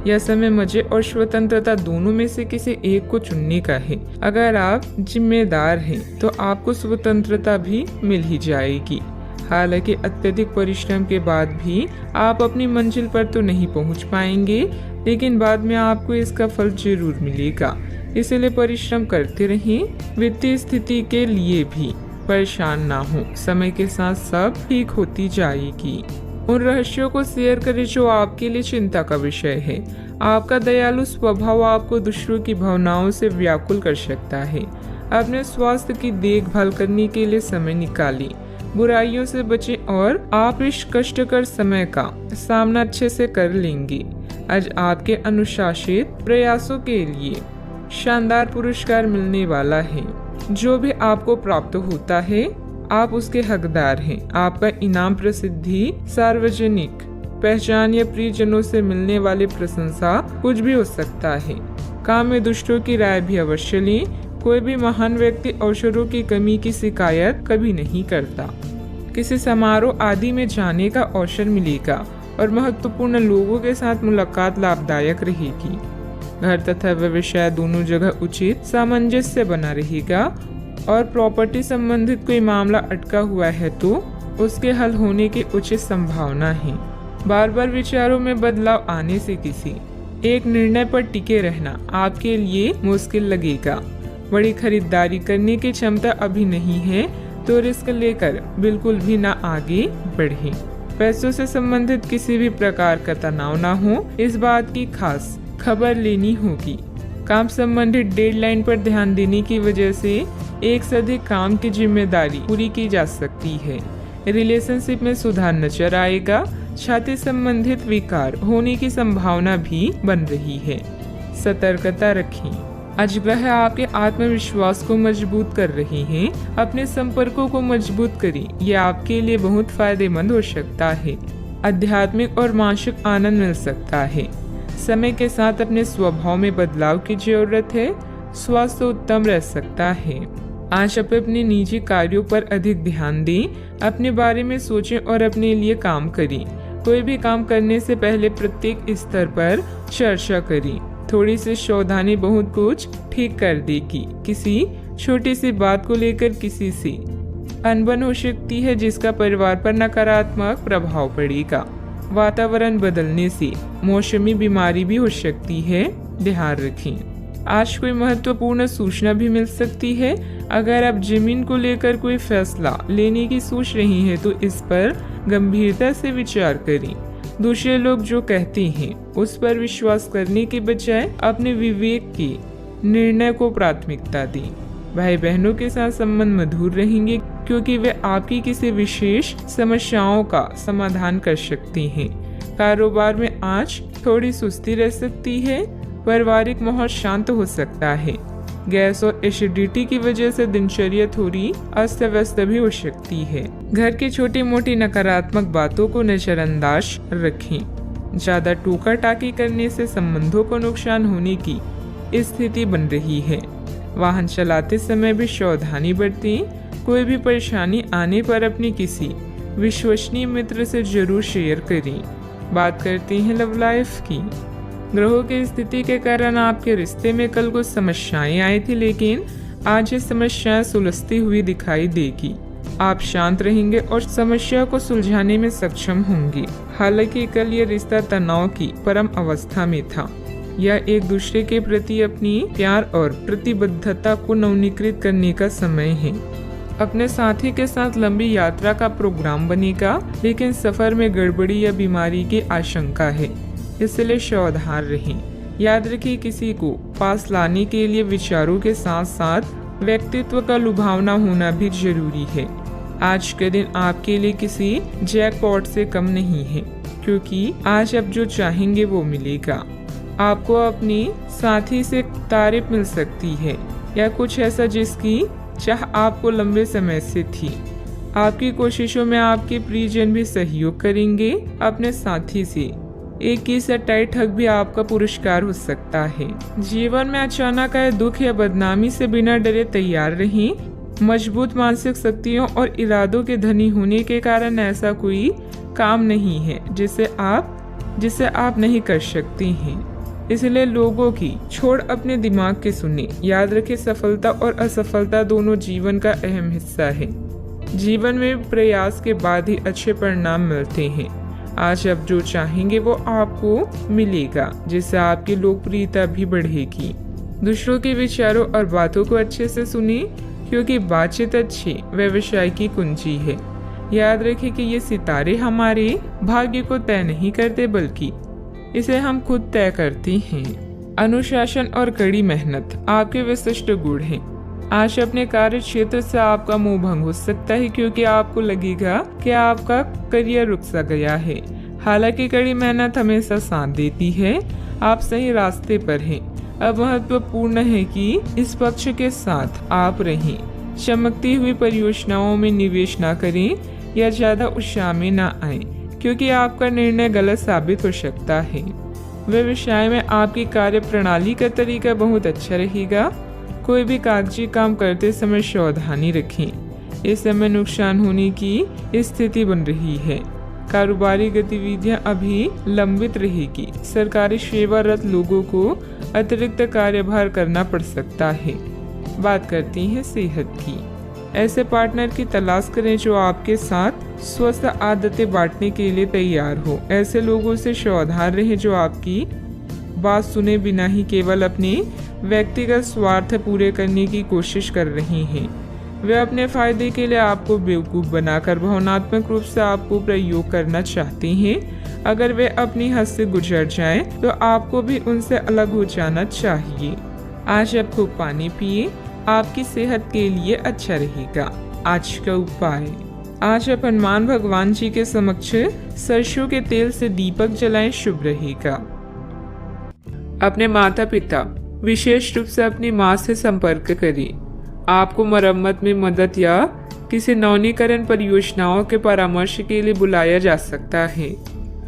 यह समय मजे और स्वतंत्रता दोनों में से किसी एक को चुनने का है। अगर आप जिम्मेदार हैं तो आपको स्वतंत्रता भी मिल ही जाएगी। हालांकि अत्यधिक परिश्रम के बाद भी आप अपनी मंजिल पर तो नहीं पहुंच पाएंगे, लेकिन बाद में आपको इसका फल जरूर मिलेगा। इसलिए परिश्रम करते रहें। वित्तीय स्थिति के लिए भी परेशान ना हो, समय के साथ सब ठीक होती जाएगी। उन रहस्यों को शेयर करें जो आपके लिए चिंता का विषय है। आपका दयालु स्वभाव आपको दूसरों की भावनाओं से व्याकुल कर सकता है। अपने स्वास्थ्य की देखभाल करने के लिए समय निकालें। बुराइयों से बचें और आप इस कष्टकर समय का सामना अच्छे से कर लेंगे। आज आपके अनुशासित प्रयासों के लिए शानदार पुरस्कार मिलने वाला है। जो भी आपको प्राप्त होता है आप उसके हकदार हैं। आपका इनाम प्रसिद्धि, सार्वजनिक पहचान या प्रियजनों से मिलने वाली प्रशंसा कुछ भी हो सकता है। काम में दूसरों की राय भी अवश्य लें। कोई भी महान व्यक्ति अवसरों की कमी की शिकायत कभी नहीं करता। किसी समारोह आदि में जाने का अवसर मिलेगा और महत्वपूर्ण लोगों के साथ मुलाकात लाभदायक रहेगी। घर तथा व्यवसाय दोनों जगह उचित सामंजस्य बना रहेगा और प्रॉपर्टी संबंधित कोई मामला अटका हुआ है तो उसके हल होने की उचित संभावना है। बार बार विचारों में बदलाव आने से किसी एक निर्णय पर टिके रहना आपके लिए मुश्किल लगेगा। बड़ी खरीदारी करने की क्षमता अभी नहीं है तो रिस्क लेकर बिल्कुल भी ना आगे बढ़े। पैसों से संबंधित किसी भी प्रकार का तनाव ना हो, इस बात की खास खबर लेनी होगी। काम संबंधित डेडलाइन पर ध्यान देने की वजह से एक से अधिक काम की जिम्मेदारी पूरी की जा सकती है। रिलेशनशिप में सुधार नजर आएगा। छाती संबंधित विकार होने की संभावना भी बन रही है। सतर्कता रखें। आज ग्रह आपके आत्मविश्वास को मजबूत कर रहे हैं। अपने संपर्कों को मजबूत करें, यह आपके लिए बहुत फायदेमंद हो सकता है। आध्यात्मिक और मानसिक आनंद मिल सकता है। समय के साथ अपने स्वभाव में बदलाव की जरूरत है। स्वास्थ्य उत्तम रह सकता है। आज आप अपने निजी कार्यों पर अधिक ध्यान दें। अपने बारे में सोचें और अपने लिए काम करें। कोई भी काम करने से पहले प्रत्येक स्तर पर चर्चा करें। थोड़ी सी सावधानी बहुत कुछ ठीक कर देगी। किसी छोटी सी बात को लेकर किसी से अनबन हो सकती है जिसका परिवार पर नकारात्मक प्रभाव पड़ेगा। वातावरण बदलने से मौसमी बीमारी भी हो सकती है, ध्यान रखें। आज कोई महत्वपूर्ण सूचना भी मिल सकती है। अगर आप जमीन को लेकर कोई फैसला लेने की सोच रही हैं तो इस पर गंभीरता से विचार करें। दूसरे लोग जो कहते हैं उस पर विश्वास करने के बजाय अपने विवेक के निर्णय को प्राथमिकता दें। भाई बहनों के साथ संबंध मधुर रहेंगे क्योंकि वे आपकी किसी विशेष समस्याओं का समाधान कर सकते हैं। कारोबार में आज थोड़ी सुस्ती रह सकती है। पारिवारिक माहौल शांत हो सकता है। गैस और एसिडिटी की वजह से दिनचर्या थोड़ी अस्त व्यस्त भी हो सकती है। घर की छोटी मोटी नकारात्मक बातों को नजरअंदाज रखें। ज्यादा टोका टाकी करने से संबंधों को नुकसान होने की स्थिति बन रही है। वाहन चलाते समय भी सावधानी बरतें। कोई भी परेशानी आने पर अपने किसी विश्वसनीय मित्र से जरूर शेयर करें। बात करते हैं लव लाइफ की। ग्रहों की स्थिति के कारण आपके रिश्ते में कल कुछ समस्याएं आई थी, लेकिन आज ये समस्याएं सुलझती हुई दिखाई देगी। आप शांत रहेंगे और समस्या को सुलझाने में सक्षम होंगे। हालांकि कल ये रिश्ता तनाव की परम अवस्था में था। यह एक दूसरे के प्रति अपनी प्यार और प्रतिबद्धता को नवीनीकृत करने का समय है। अपने साथी के साथ लंबी यात्रा का प्रोग्राम बनेगा, लेकिन सफर में गड़बड़ी या बीमारी की आशंका है, इसलिए सावधान रहें। याद रखिए, किसी को पास लाने के लिए विचारों के साथ साथ व्यक्तित्व का लुभावना होना भी जरूरी है। आज के दिन आपके लिए किसी जैकपॉट से कम नहीं है, क्योंकि आज आप जो चाहेंगे वो मिलेगा। आपको अपनी साथी से तारीफ मिल सकती है या कुछ ऐसा जिसकी चाह आपको लंबे समय से थी। आपकी कोशिशों में आपके प्रियजन भी सहयोग करेंगे। अपने साथी से एक ही सा टाइट हक भी आपका पुरस्कार हो सकता है। जीवन में अचानक आए दुख या बदनामी से बिना डरे तैयार रहें। मजबूत मानसिक शक्तियों और इरादों के धनी होने के कारण ऐसा कोई काम नहीं है जिसे आप नहीं कर सकते हैं। इसलिए लोगों की छोड़ अपने दिमाग के सुने। याद रखें, सफलता और असफलता दोनों जीवन का अहम हिस्सा है। जीवन में प्रयास के बाद ही अच्छे परिणाम मिलते हैं। आज आप जो चाहेंगे वो आपको मिलेगा, जिससे आपकी लोकप्रियता भी बढ़ेगी। दूसरों के विचारों और बातों को अच्छे से सुनिए, क्योंकि बातचीत अच्छी व्यवसाय की कुंजी है। याद रखें कि ये सितारे हमारे भाग्य को तय नहीं करते, बल्कि इसे हम खुद तय करते हैं। अनुशासन और कड़ी मेहनत आपके विशिष्ट गुण हैं। आज अपने कार्य क्षेत्र से आपका मोह भंग हो सकता है, क्योंकि आपको लगेगा कि आपका करियर रुक सा गया है। हालांकि कड़ी मेहनत हमेशा साथ देती है। आप सही रास्ते पर हैं। अब महत्वपूर्ण है कि इस पक्ष के साथ आप रहें। चमकती हुई परियोजनाओं में निवेश न करें या ज्यादा उत्साह में न आए, क्योंकि आपका निर्णय गलत साबित हो सकता है। व्यवसाय में आपकी कार्य प्रणाली का तरीका बहुत अच्छा रहेगा। कोई भी कागजी काम करते समय सावधानी रखें। इस समय नुकसान होने की स्थिति बन रही है। कारोबारी गतिविधियां अभी लंबित रहेगी। सरकारी सेवारत लोगों को अतिरिक्त कार्यभार करना पड़ सकता है। बात करती हैं सेहत की। ऐसे पार्टनर की तलाश करें जो आपके साथ स्वस्थ आदतें बांटने के लिए तैयार हो। ऐसे लोगों से सावधान रहें जो आपकी बात सुने बिना ही केवल अपने व्यक्तिगत स्वार्थ पूरे करने की कोशिश कर रहे हैं। वे अपने फायदे के लिए आपको बेवकूफ़ बनाकर भावनात्मक रूप से आपको प्रयोग करना चाहते हैं। अगर वे अपनी हद से गुजर जाएं, तो आपको भी उनसे अलग हो जाना चाहिए। आज आप खूब पानी पिए, आपकी सेहत के लिए अच्छा रहेगा। आज का उपाय, आज आप हनुमान भगवान जी के समक्ष सरसों के तेल से दीपक जलाएं, शुभ रहेगा। अपने माता पिता, विशेष रूप से अपनी माँ से संपर्क करें। आपको मरम्मत में मदद या किसी नवीनीकरण परियोजनाओं के परामर्श के लिए बुलाया जा सकता है।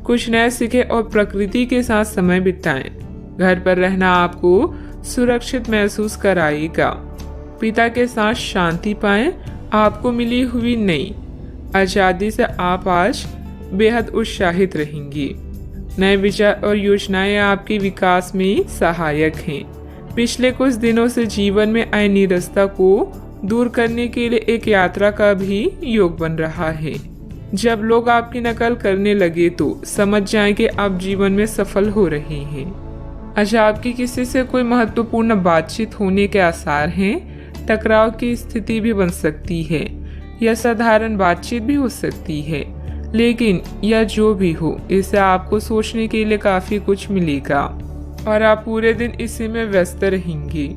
कुछ नया सीखें और प्रकृति के साथ समय बिताएं। घर पर रहना आपको सुरक्षित महसूस कराएगा। पिता के साथ शांति पाएं। आपको मिली हुई नई आज़ादी से आप आज बेहद उत्साहित रहेंगे। नए विचार और योजनाएं आपके विकास में सहायक हैं। पिछले कुछ दिनों से जीवन में आए निरस्ता को दूर करने के लिए एक यात्रा का भी योग बन रहा है। जब लोग आपकी नकल करने लगे तो समझ जाएं कि आप जीवन में सफल हो रहे हैं। अच्छा, आपकी किसी से कोई महत्वपूर्ण बातचीत होने के आसार हैं। टकराव की स्थिति भी बन सकती है या साधारण बातचीत भी हो सकती है, लेकिन यह जो भी हो, इसे आपको सोचने के लिए काफी कुछ मिलेगा और आप पूरे दिन इसी में व्यस्त रहेंगे।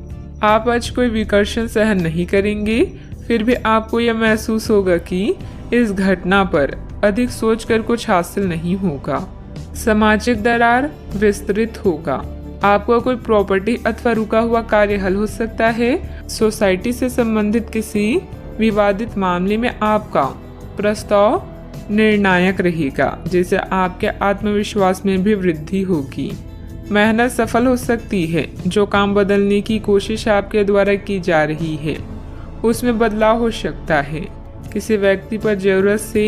आप आज कोई विकर्षण सहन नहीं करेंगे, फिर भी आपको यह महसूस होगा कि इस घटना पर अधिक सोचकर कुछ हासिल नहीं होगा। सामाजिक दरार विस्तृत होगा। आपको कोई प्रॉपर्टी अथवा रुका हुआ कार्य हल हो सकता है। सोसाइटी से संबंधित किसी विवादित मामले में आपका प्रस्ताव निर्णायक रहेगा, जिससे आपके आत्मविश्वास में भी वृद्धि होगी। मेहनत सफल हो सकती है। जो काम बदलने की कोशिश आपके द्वारा की जा रही है उसमें बदलाव हो सकता है। किसी व्यक्ति पर जरूरत से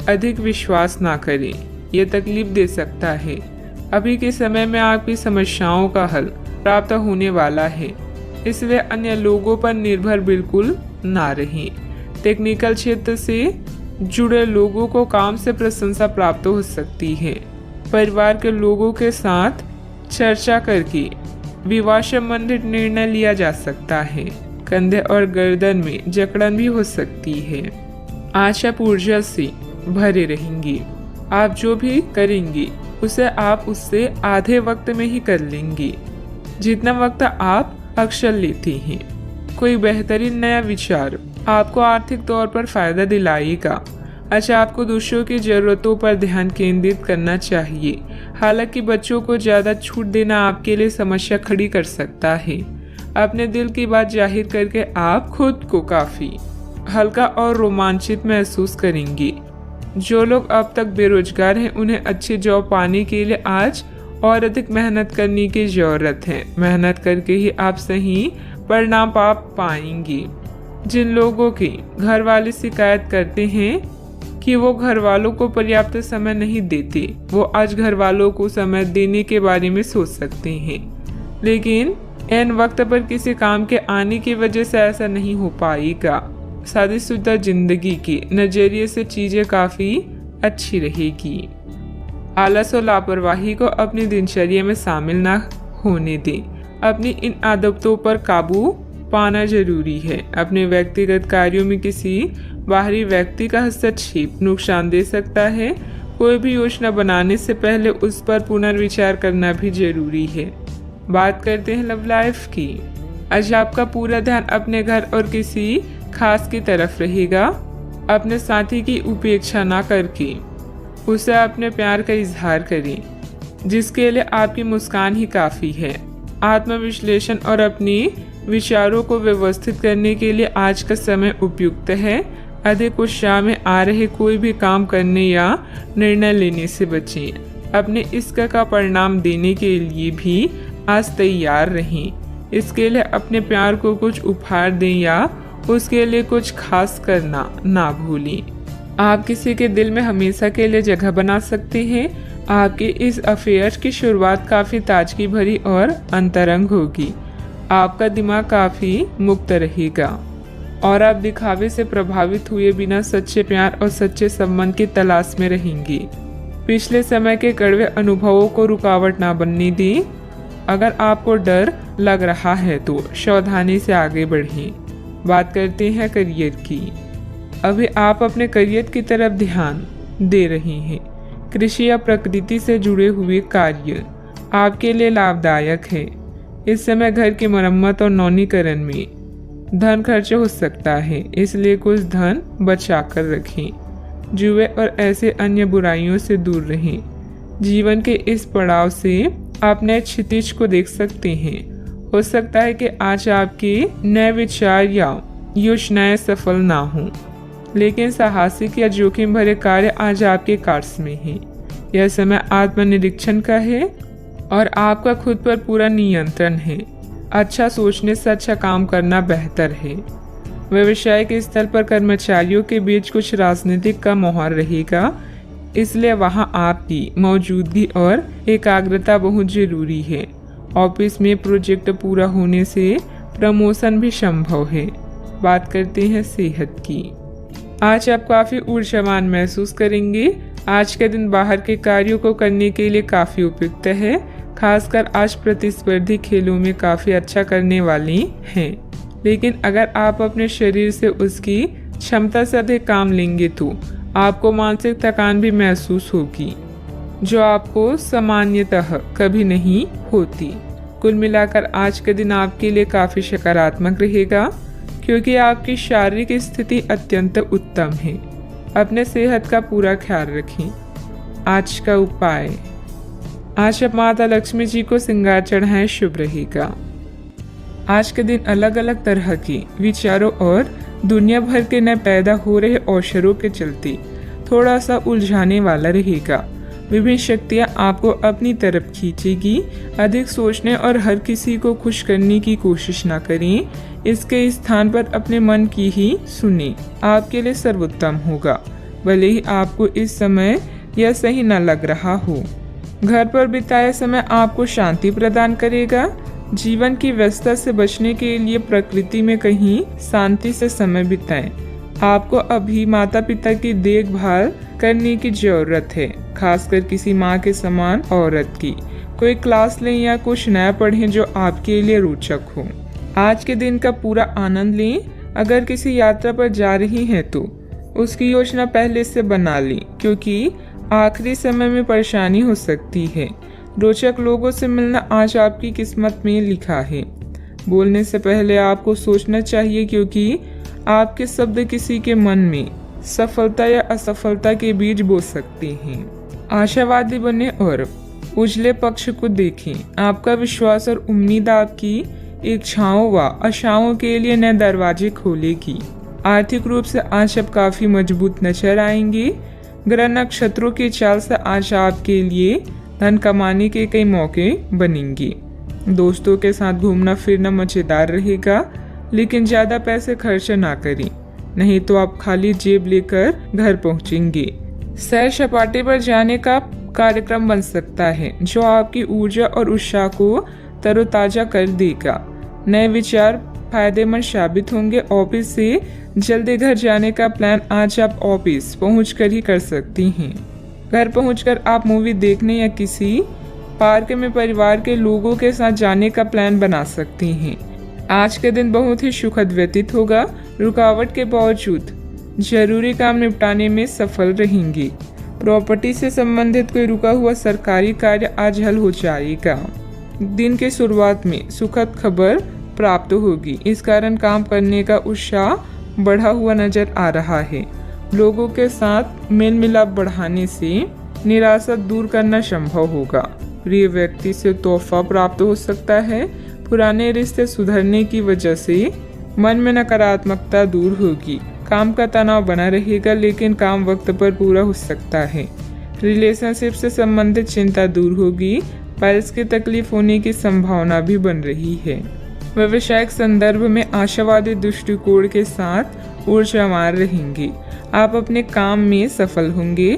अधिक विश्वास ना करें, यह तकलीफ दे सकता है। अभी के समय में आपकी समस्याओं का हल प्राप्त होने वाला है, इसलिए अन्य लोगों पर निर्भर बिल्कुल ना रहें। टेक्निकल क्षेत्र से जुड़े लोगों को काम से प्रशंसा प्राप्त हो सकती है। परिवार के लोगों के साथ चर्चा करके विवाह संबंधित निर्णय लिया जा सकता है। कंधे और गर्दन में जकड़न भी हो सकती है। आज आप ऊर्जा से भरे रहेंगे। आप जो भी करेंगे उसे आप उससे आधे वक्त में ही कर लेंगे जितना वक्त आप अक्सर लेते हैं। कोई बेहतरीन नया विचार आपको आर्थिक तौर पर फायदा दिलाएगा। अच्छा, आपको दूसरों की जरूरतों पर ध्यान केंद्रित करना चाहिए। हालांकि बच्चों को ज्यादा छूट देना आपके लिए समस्या खड़ी कर सकता है। अपने दिल की बात जाहिर करके आप खुद को काफी हल्का और रोमांचित महसूस करेंगे। जो लोग अब तक बेरोजगार हैं उन्हें अच्छी जॉब पाने के लिए आज और अधिक मेहनत करने की जरूरत है। मेहनत करके ही आप सही परिणाम पा पाएंगे। जिन लोगों के घर वाले शिकायत करते हैं कि वो घर वालों को पर्याप्त समय नहीं देते। वो आज घर वालों को समय देने के बारे में सोच सकते हैं, लेकिन ऐन वक्त पर किसी काम के आने की वजह से ऐसा नहीं हो पाएगा। शादीशुदा जिंदगी के नजरिए से चीजें काफी अच्छी रहेगी। आलस और लापरवाही को अपनी दिनचर्या में शामिल ना होने दें। अपनी इन आदतों पर काबू पाना जरूरी है। अपने व्यक्तिगत कार्यों में किसी बाहरी व्यक्ति का हस्तक्षेप नुकसान दे सकता है। कोई भी योजना बनाने से पहले उस पर पुनर्विचार करना भी जरूरी है। बात करते हैं लव लाइफ की। आज आपका पूरा ध्यान अपने घर और किसी खास की तरफ रहेगा। अपने साथी की उपेक्षा ना करके उसे अपने प्यार का इजहार करें, जिसके लिए आपकी मुस्कान ही काफी है। आत्मविश्लेषण और अपनी विचारों को व्यवस्थित करने के लिए आज का समय उपयुक्त है। अधिक उत्साह में आ रहे कोई भी काम करने या निर्णय लेने से बचें। अपने इश्क का परिणाम देने के लिए भी आज तैयार रहें। इसके लिए अपने प्यार को कुछ उपहार दें या उसके लिए कुछ खास करना ना भूलें। आप किसी के दिल में हमेशा के लिए जगह बना सकते हैं। आपके इस अफेयर की शुरुआत काफी ताजगी भरी और अंतरंग होगी। आपका दिमाग काफी मुक्त रहेगा और आप दिखावे से प्रभावित हुए बिना सच्चे प्यार और सच्चे संबंध की तलाश में रहेंगे। पिछले समय के कड़वे अनुभवों को रुकावट ना बनने दें। अगर आपको डर लग रहा है तो सावधानी से आगे बढ़ें। बात करते हैं करियर की। अभी आप अपने करियर की तरफ ध्यान दे रहे हैं। कृषि या प्रकृति से जुड़े हुए कार्य आपके लिए लाभदायक है। इस समय घर की मरम्मत और नवीनीकरण में धन खर्च हो सकता है, इसलिए कुछ धन बचा कर रखें। जुए और ऐसे अन्य बुराइयों से दूर रहें। जीवन के इस पड़ाव से आप नए क्षितिज को देख सकते हैं। हो सकता है कि आज आपके नए विचार या योजनाएं सफल ना हों, लेकिन साहसिक या जोखिम भरे कार्य आज आपके कार्य में है। यह समय आत्मनिरीक्षण का है और आपका खुद पर पूरा नियंत्रण है। अच्छा सोचने से अच्छा काम करना बेहतर है। व्यवसायिक स्थल पर कर्मचारियों के बीच कुछ राजनीतिक का माहौल रहेगा, इसलिए वहां आपकी मौजूदगी और एकाग्रता बहुत जरूरी है। ऑफिस में प्रोजेक्ट पूरा होने से प्रमोशन भी संभव है। बात करते हैं सेहत की। आज आप काफी ऊर्जावान महसूस करेंगे। आज का दिन बाहर के कार्यों को करने के लिए काफी उपयुक्त है। खासकर आज प्रतिस्पर्धी खेलों में काफी अच्छा करने वाली हैं। लेकिन अगर आप अपने शरीर से उसकी क्षमता से अधिक काम लेंगे तो आपको मानसिक थकान भी महसूस होगी, जो आपको सामान्यतः कभी नहीं होती। कुल मिलाकर आज का दिन आपके लिए काफी सकारात्मक रहेगा, क्योंकि आपकी शारीरिक स्थिति अत्यंत उत्तम है। अपने सेहत का पूरा ख्याल रखें। आज का उपाय, आज आप माता लक्ष्मी जी को श्रृंगार चढ़ाएं, शुभ रहेगा। आज के दिन अलग अलग तरह के विचारों और दुनिया भर के नए पैदा हो रहे अवसरों के चलते थोड़ा सा उलझाने वाला रहेगा। विभिन्न शक्तियाँ आपको अपनी तरफ खींचेगी। अधिक सोचने और हर किसी को खुश करने की कोशिश ना करें। इसके स्थान पर अपने मन की ही सुने, आपके लिए सर्वोत्तम होगा, भले ही आपको इस समय यह सही न लग रहा हो। घर पर बिताया समय आपको शांति प्रदान करेगा। जीवन की व्यस्तता से बचने के लिए प्रकृति में कहीं शांति से समय बिताएं। आपको अभी माता पिता की देखभाल करने की जरूरत है, खासकर किसी माँ के समान औरत की। कोई क्लास लें या कुछ नया पढ़ें जो आपके लिए रोचक हो। आज के दिन का पूरा आनंद लें। अगर किसी यात्रा पर जा रही हैं तो उसकी योजना पहले से बना लें, क्योंकि आखिरी समय में परेशानी हो सकती है। रोचक लोगों से मिलना आज आपकी किस्मत में लिखा है। बोलने से पहले आपको सोचना चाहिए, क्योंकि आपके शब्द किसी के मन में सफलता या असफलता के बीज बो सकते हैं। आशावादी बने और उजले पक्ष को देखें। आपका विश्वास और उम्मीद आपकी इच्छाओं व आशाओं के लिए नए दरवाजे खोलेगी। आर्थिक रूप से आज आप काफी मजबूत नजर आएंगे। ग्रह नक्षत्रों की चाल से आज आपके लिए धन कमाने के कई मौके बनेंगे। दोस्तों के साथ घूमना फिरना मजेदार रहेगा, लेकिन ज्यादा पैसे खर्च ना करें। नहीं तो आप खाली जेब लेकर घर पहुंचेंगे। सैर सपाटे पर जाने का कार्यक्रम बन सकता है जो आपकी ऊर्जा और उत्साह को तरोताजा कर देगा। नए विचार फायदेमंद साबित होंगे। ऑफिस से जल्दी घर जाने का प्लान आज आप ऑफिस पहुंचकर ही कर सकती हैं। घर पहुंचकर आप मूवी देखने या किसी पार्क में परिवार के लोगों के साथ जाने का प्लान बना सकती हैं। आज के दिन बहुत ही सुखद व्यतीत होगा। रुकावट के बावजूद जरूरी काम निपटाने में सफल रहेंगी। प्रॉपर्टी से संबंधित कोई रुका हुआ सरकारी कार्य आज हल हो जाएगा। दिन की शुरुआत में सुखद खबर प्राप्त होगी। इस कारण काम करने का उत्साह बढ़ा हुआ नजर आ रहा है। लोगों के साथ मेल मिलाप बढ़ाने से निराशा दूर करना संभव होगा। प्रिय व्यक्ति से तोहफा प्राप्त हो सकता है। पुराने रिश्ते सुधरने की वजह से मन में नकारात्मकता दूर होगी। काम का तनाव बना रहेगा लेकिन काम वक्त पर पूरा हो सकता है। रिलेशनशिप से संबंधित चिंता दूर होगी। पाइल्स की तकलीफ होने की संभावना भी बन रही है। व्यवसायिक संदर्भ में आशावादी दृष्टिकोण के साथ ऊर्जावान रहेंगे। आप अपने काम में सफल होंगे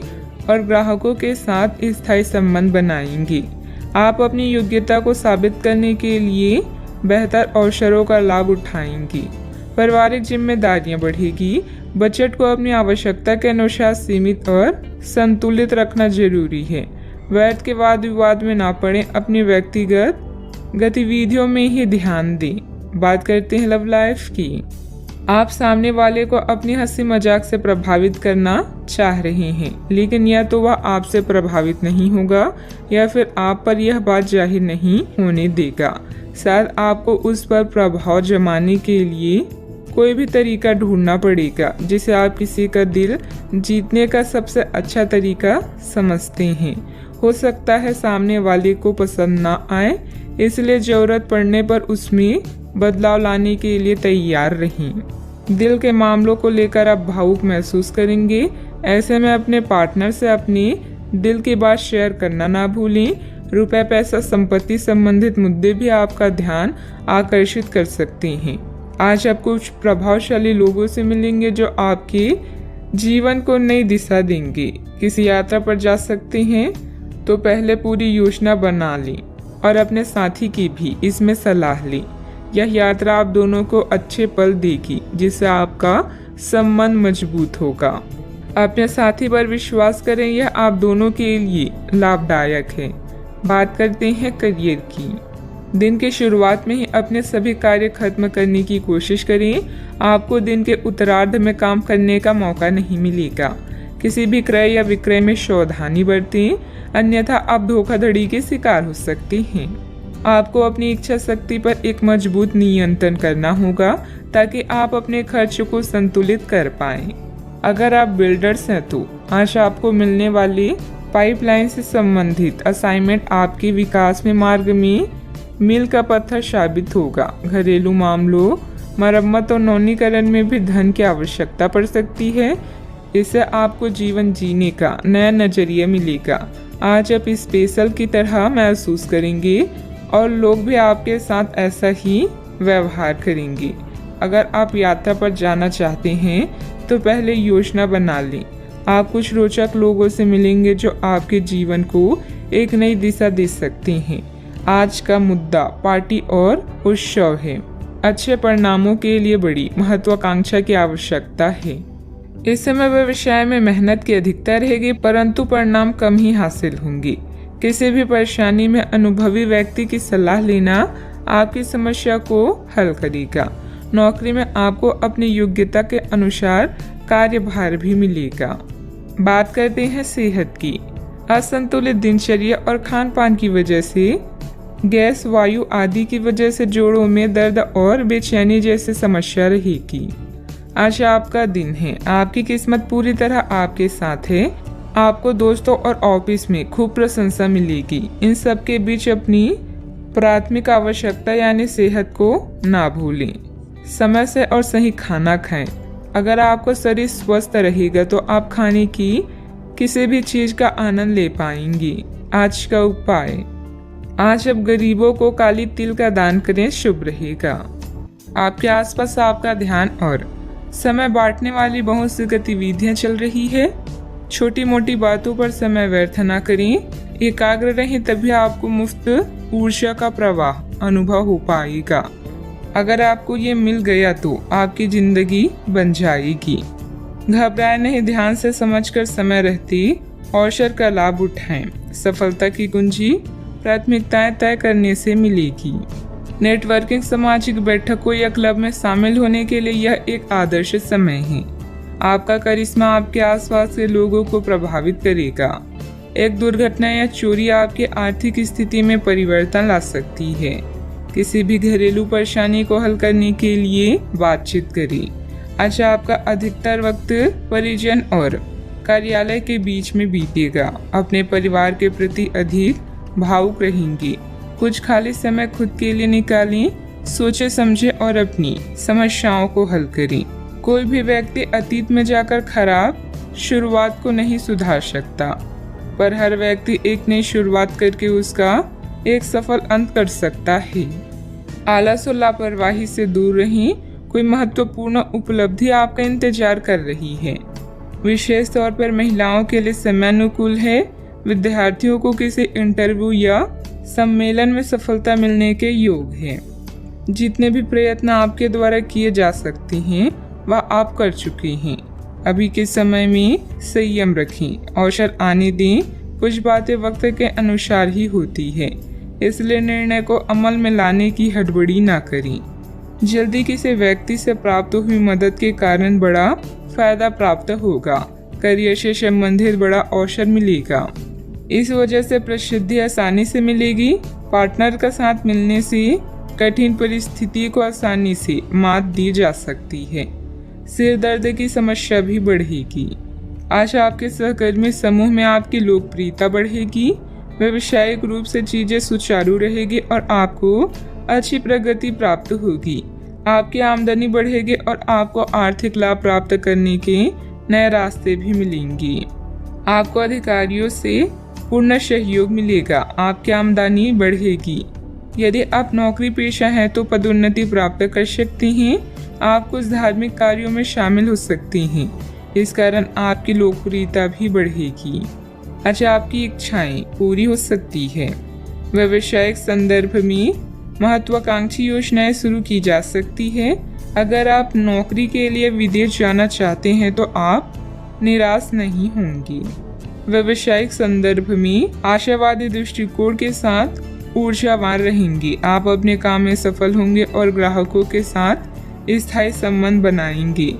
और ग्राहकों के साथ स्थायी संबंध बनाएंगे। आप अपनी योग्यता को साबित करने के लिए बेहतर अवसरों का लाभ उठाएंगी। पारिवारिक जिम्मेदारियां बढ़ेगी। बजट को अपनी आवश्यकता के अनुसार सीमित और संतुलित रखना जरूरी है। व्यर्थ के वाद विवाद में ना पड़े। अपनी व्यक्तिगत गतिविधियों में ही ध्यान दें। बात करते हैं लव लाइफ की। आप सामने वाले को अपनी हंसी मजाक से प्रभावित करना चाह रहे हैं लेकिन या तो वह आपसे प्रभावित नहीं होगा या फिर आप पर यह बात जाहिर नहीं होने देगा। शायद आपको उस पर प्रभाव जमाने के लिए कोई भी तरीका ढूंढना पड़ेगा जिसे आप किसी का दिल जीतने का सबसे अच्छा तरीका समझते हैं। हो सकता है सामने वाले को पसंद ना आए, इसलिए जरूरत पड़ने पर उसमें बदलाव लाने के लिए तैयार रहें। दिल के मामलों को लेकर आप भावुक महसूस करेंगे। ऐसे में अपने पार्टनर से अपने दिल की बात शेयर करना ना भूलें। रुपए पैसा संपत्ति संबंधित मुद्दे भी आपका ध्यान आकर्षित कर सकते हैं। आज आप कुछ प्रभावशाली लोगों से मिलेंगे जो आपके जीवन को नई दिशा देंगे। किसी यात्रा पर जा सकते हैं तो पहले पूरी योजना बना लें और अपने साथी की भी इसमें सलाह लें। यह यात्रा आप दोनों को अच्छे पल देगी जिससे आपका संबंध मजबूत होगा। अपने साथी पर विश्वास करें, यह आप दोनों के लिए लाभदायक है। बात करते हैं करियर की। दिन की शुरुआत में ही अपने सभी कार्य खत्म करने की कोशिश करें। आपको दिन के उत्तरार्ध में काम करने का मौका नहीं मिलेगा। किसी भी क्रय या विक्रय में सावधानी बरतें, अन्यथा आप धोखाधड़ी के शिकार हो सकते हैं। आपको अपनी इच्छा शक्ति पर एक मजबूत नियंत्रण करना होगा ताकि आप अपने खर्च को संतुलित कर पाएं। अगर आप बिल्डर्स हैं तो आज आपको मिलने वाले पाइपलाइन से संबंधित असाइनमेंट आपके विकास में मार्ग में मील का पत्थर साबित होगा। घरेलू मामलों, मरम्मत और नवीनीकरण में भी धन की आवश्यकता पड़ सकती है। इससे आपको जीवन जीने का नया नजरिया मिलेगा। आज आप स्पेशल की तरह महसूस करेंगे और लोग भी आपके साथ ऐसा ही व्यवहार करेंगे। अगर आप यात्रा पर जाना चाहते हैं तो पहले योजना बना लें। आप कुछ रोचक लोगों से मिलेंगे जो आपके जीवन को एक नई दिशा दे सकते हैं। आज का मुद्दा पार्टी और उत्सव है। अच्छे परिणामों के लिए बड़ी महत्वाकांक्षा की आवश्यकता है। इस समय व्यवसाय में मेहनत की अधिकता रहेगी परंतु परिणाम कम ही हासिल होंगे। किसी भी परेशानी में अनुभवी व्यक्ति की सलाह लेना आपकी समस्या को हल करेगा। नौकरी में आपको अपनी योग्यता के अनुसार कार्यभार भी मिलेगा। बात करते हैं सेहत की। असंतुलित दिनचर्या और खान पान की वजह से गैस, वायु आदि की वजह से जोड़ों में दर्द और बेचैनी जैसी समस्या रहेगी। आज आपका दिन है। आपकी किस्मत पूरी तरह आपके साथ है। आपको दोस्तों और ऑफिस में खूब प्रशंसा मिलेगी। इन सब के बीच अपनी प्राथमिक आवश्यकता यानी सेहत को ना भूलें। समय से और सही खाना खाएं। अगर आपका शरीर स्वस्थ रहेगा तो आप खाने की किसी भी चीज का आनंद ले पाएंगे। आज का उपाय, आज अब गरीबों को काली तिल का दान करें, शुभ रहेगा। आपके आसपास आपका ध्यान और समय बांटने वाली बहुत सी गतिविधियां चल रही है। छोटी मोटी बातों पर समय व्यर्थ न करें। एकाग्र रहें, तभी आपको मुफ्त ऊर्जा का प्रवाह अनुभव हो पाएगा। अगर आपको ये मिल गया तो आपकी जिंदगी बन जाएगी। घबराए नहीं, ध्यान से समझकर समय रहते अवसर का लाभ उठाएं। सफलता की कुंजी प्राथमिकताएं तय करने से मिलेगी। नेटवर्किंग, सामाजिक बैठकों या क्लब में शामिल होने के लिए यह एक आदर्श समय है। आपका करिश्मा आपके आसपास के लोगों को प्रभावित करेगा। एक दुर्घटना या चोरी आपकी आर्थिक स्थिति में परिवर्तन ला सकती है। किसी भी घरेलू परेशानी को हल करने के लिए बातचीत करें। आज आपका अधिकतर वक्त परिजन और कार्यालय के बीच में बीतेगा। अपने परिवार के प्रति अधिक भावुक रहेंगे। कुछ खाली समय खुद के लिए निकालें। सोचे समझे और अपनी समस्याओं को हल करें। कोई भी व्यक्ति अतीत में जाकर खराब शुरुआत को नहीं सुधार सकता, पर हर व्यक्ति एक नई शुरुआत करके उसका एक सफल अंत कर सकता है। आलस और लापरवाही से दूर रहें। कोई महत्वपूर्ण उपलब्धि आपका इंतजार कर रही है। विशेष तौर पर महिलाओं के लिए समय अनुकूल है। विद्यार्थियों को किसी इंटरव्यू या सम्मेलन में सफलता मिलने के योग है। जितने भी प्रयत्न आपके द्वारा किए जा सकते हैं वह आप कर चुके हैं। अभी के समय में संयम रखें। अवसर आने दें। कुछ बातें वक्त के अनुसार ही होती है, इसलिए निर्णय को अमल में लाने की हड़बड़ी ना करें। जल्दी किसी व्यक्ति से प्राप्त हुई मदद के कारण बड़ा फायदा प्राप्त होगा। करियर से संबंधित बड़ा अवसर मिलेगा। इस वजह से प्रसिद्धि आसानी से मिलेगी। पार्टनर का साथ मिलने से कठिन परिस्थिति को आसानी से मात दी जा सकती है। सिर दर्द की समस्या भी बढ़ेगी। आज आपके सहकर्मी समूह में आपकी लोकप्रियता बढ़ेगी। व्यावसायिक रूप से चीजें सुचारू रहेगी और आपको अच्छी प्रगति प्राप्त होगी। आपकी आमदनी बढ़ेगी और आपको आर्थिक लाभ प्राप्त करने के नए रास्ते भी मिलेंगे। आपको अधिकारियों से पूर्ण सहयोग मिलेगा। आपकी आमदनी बढ़ेगी। यदि आप नौकरी पेशा हैं तो पदोन्नति प्राप्त कर सकते हैं। आप कुछ धार्मिक कार्यों में शामिल हो सकते हैं। इस कारण आपकी लोकप्रियता भी बढ़ेगी। अच्छा, आपकी इच्छाएं पूरी हो सकती है। व्यावसायिक संदर्भ में महत्वाकांक्षी योजनाएं शुरू की जा सकती है। अगर आप नौकरी के लिए विदेश जाना चाहते हैं तो आप निराश नहीं होंगे। व्यावसायिक संदर्भ में आशावादी दृष्टिकोण के साथ ऊर्जावान रहेंगे। आप अपने काम में सफल होंगे और ग्राहकों के साथ स्थायी संबंध बनाएंगे।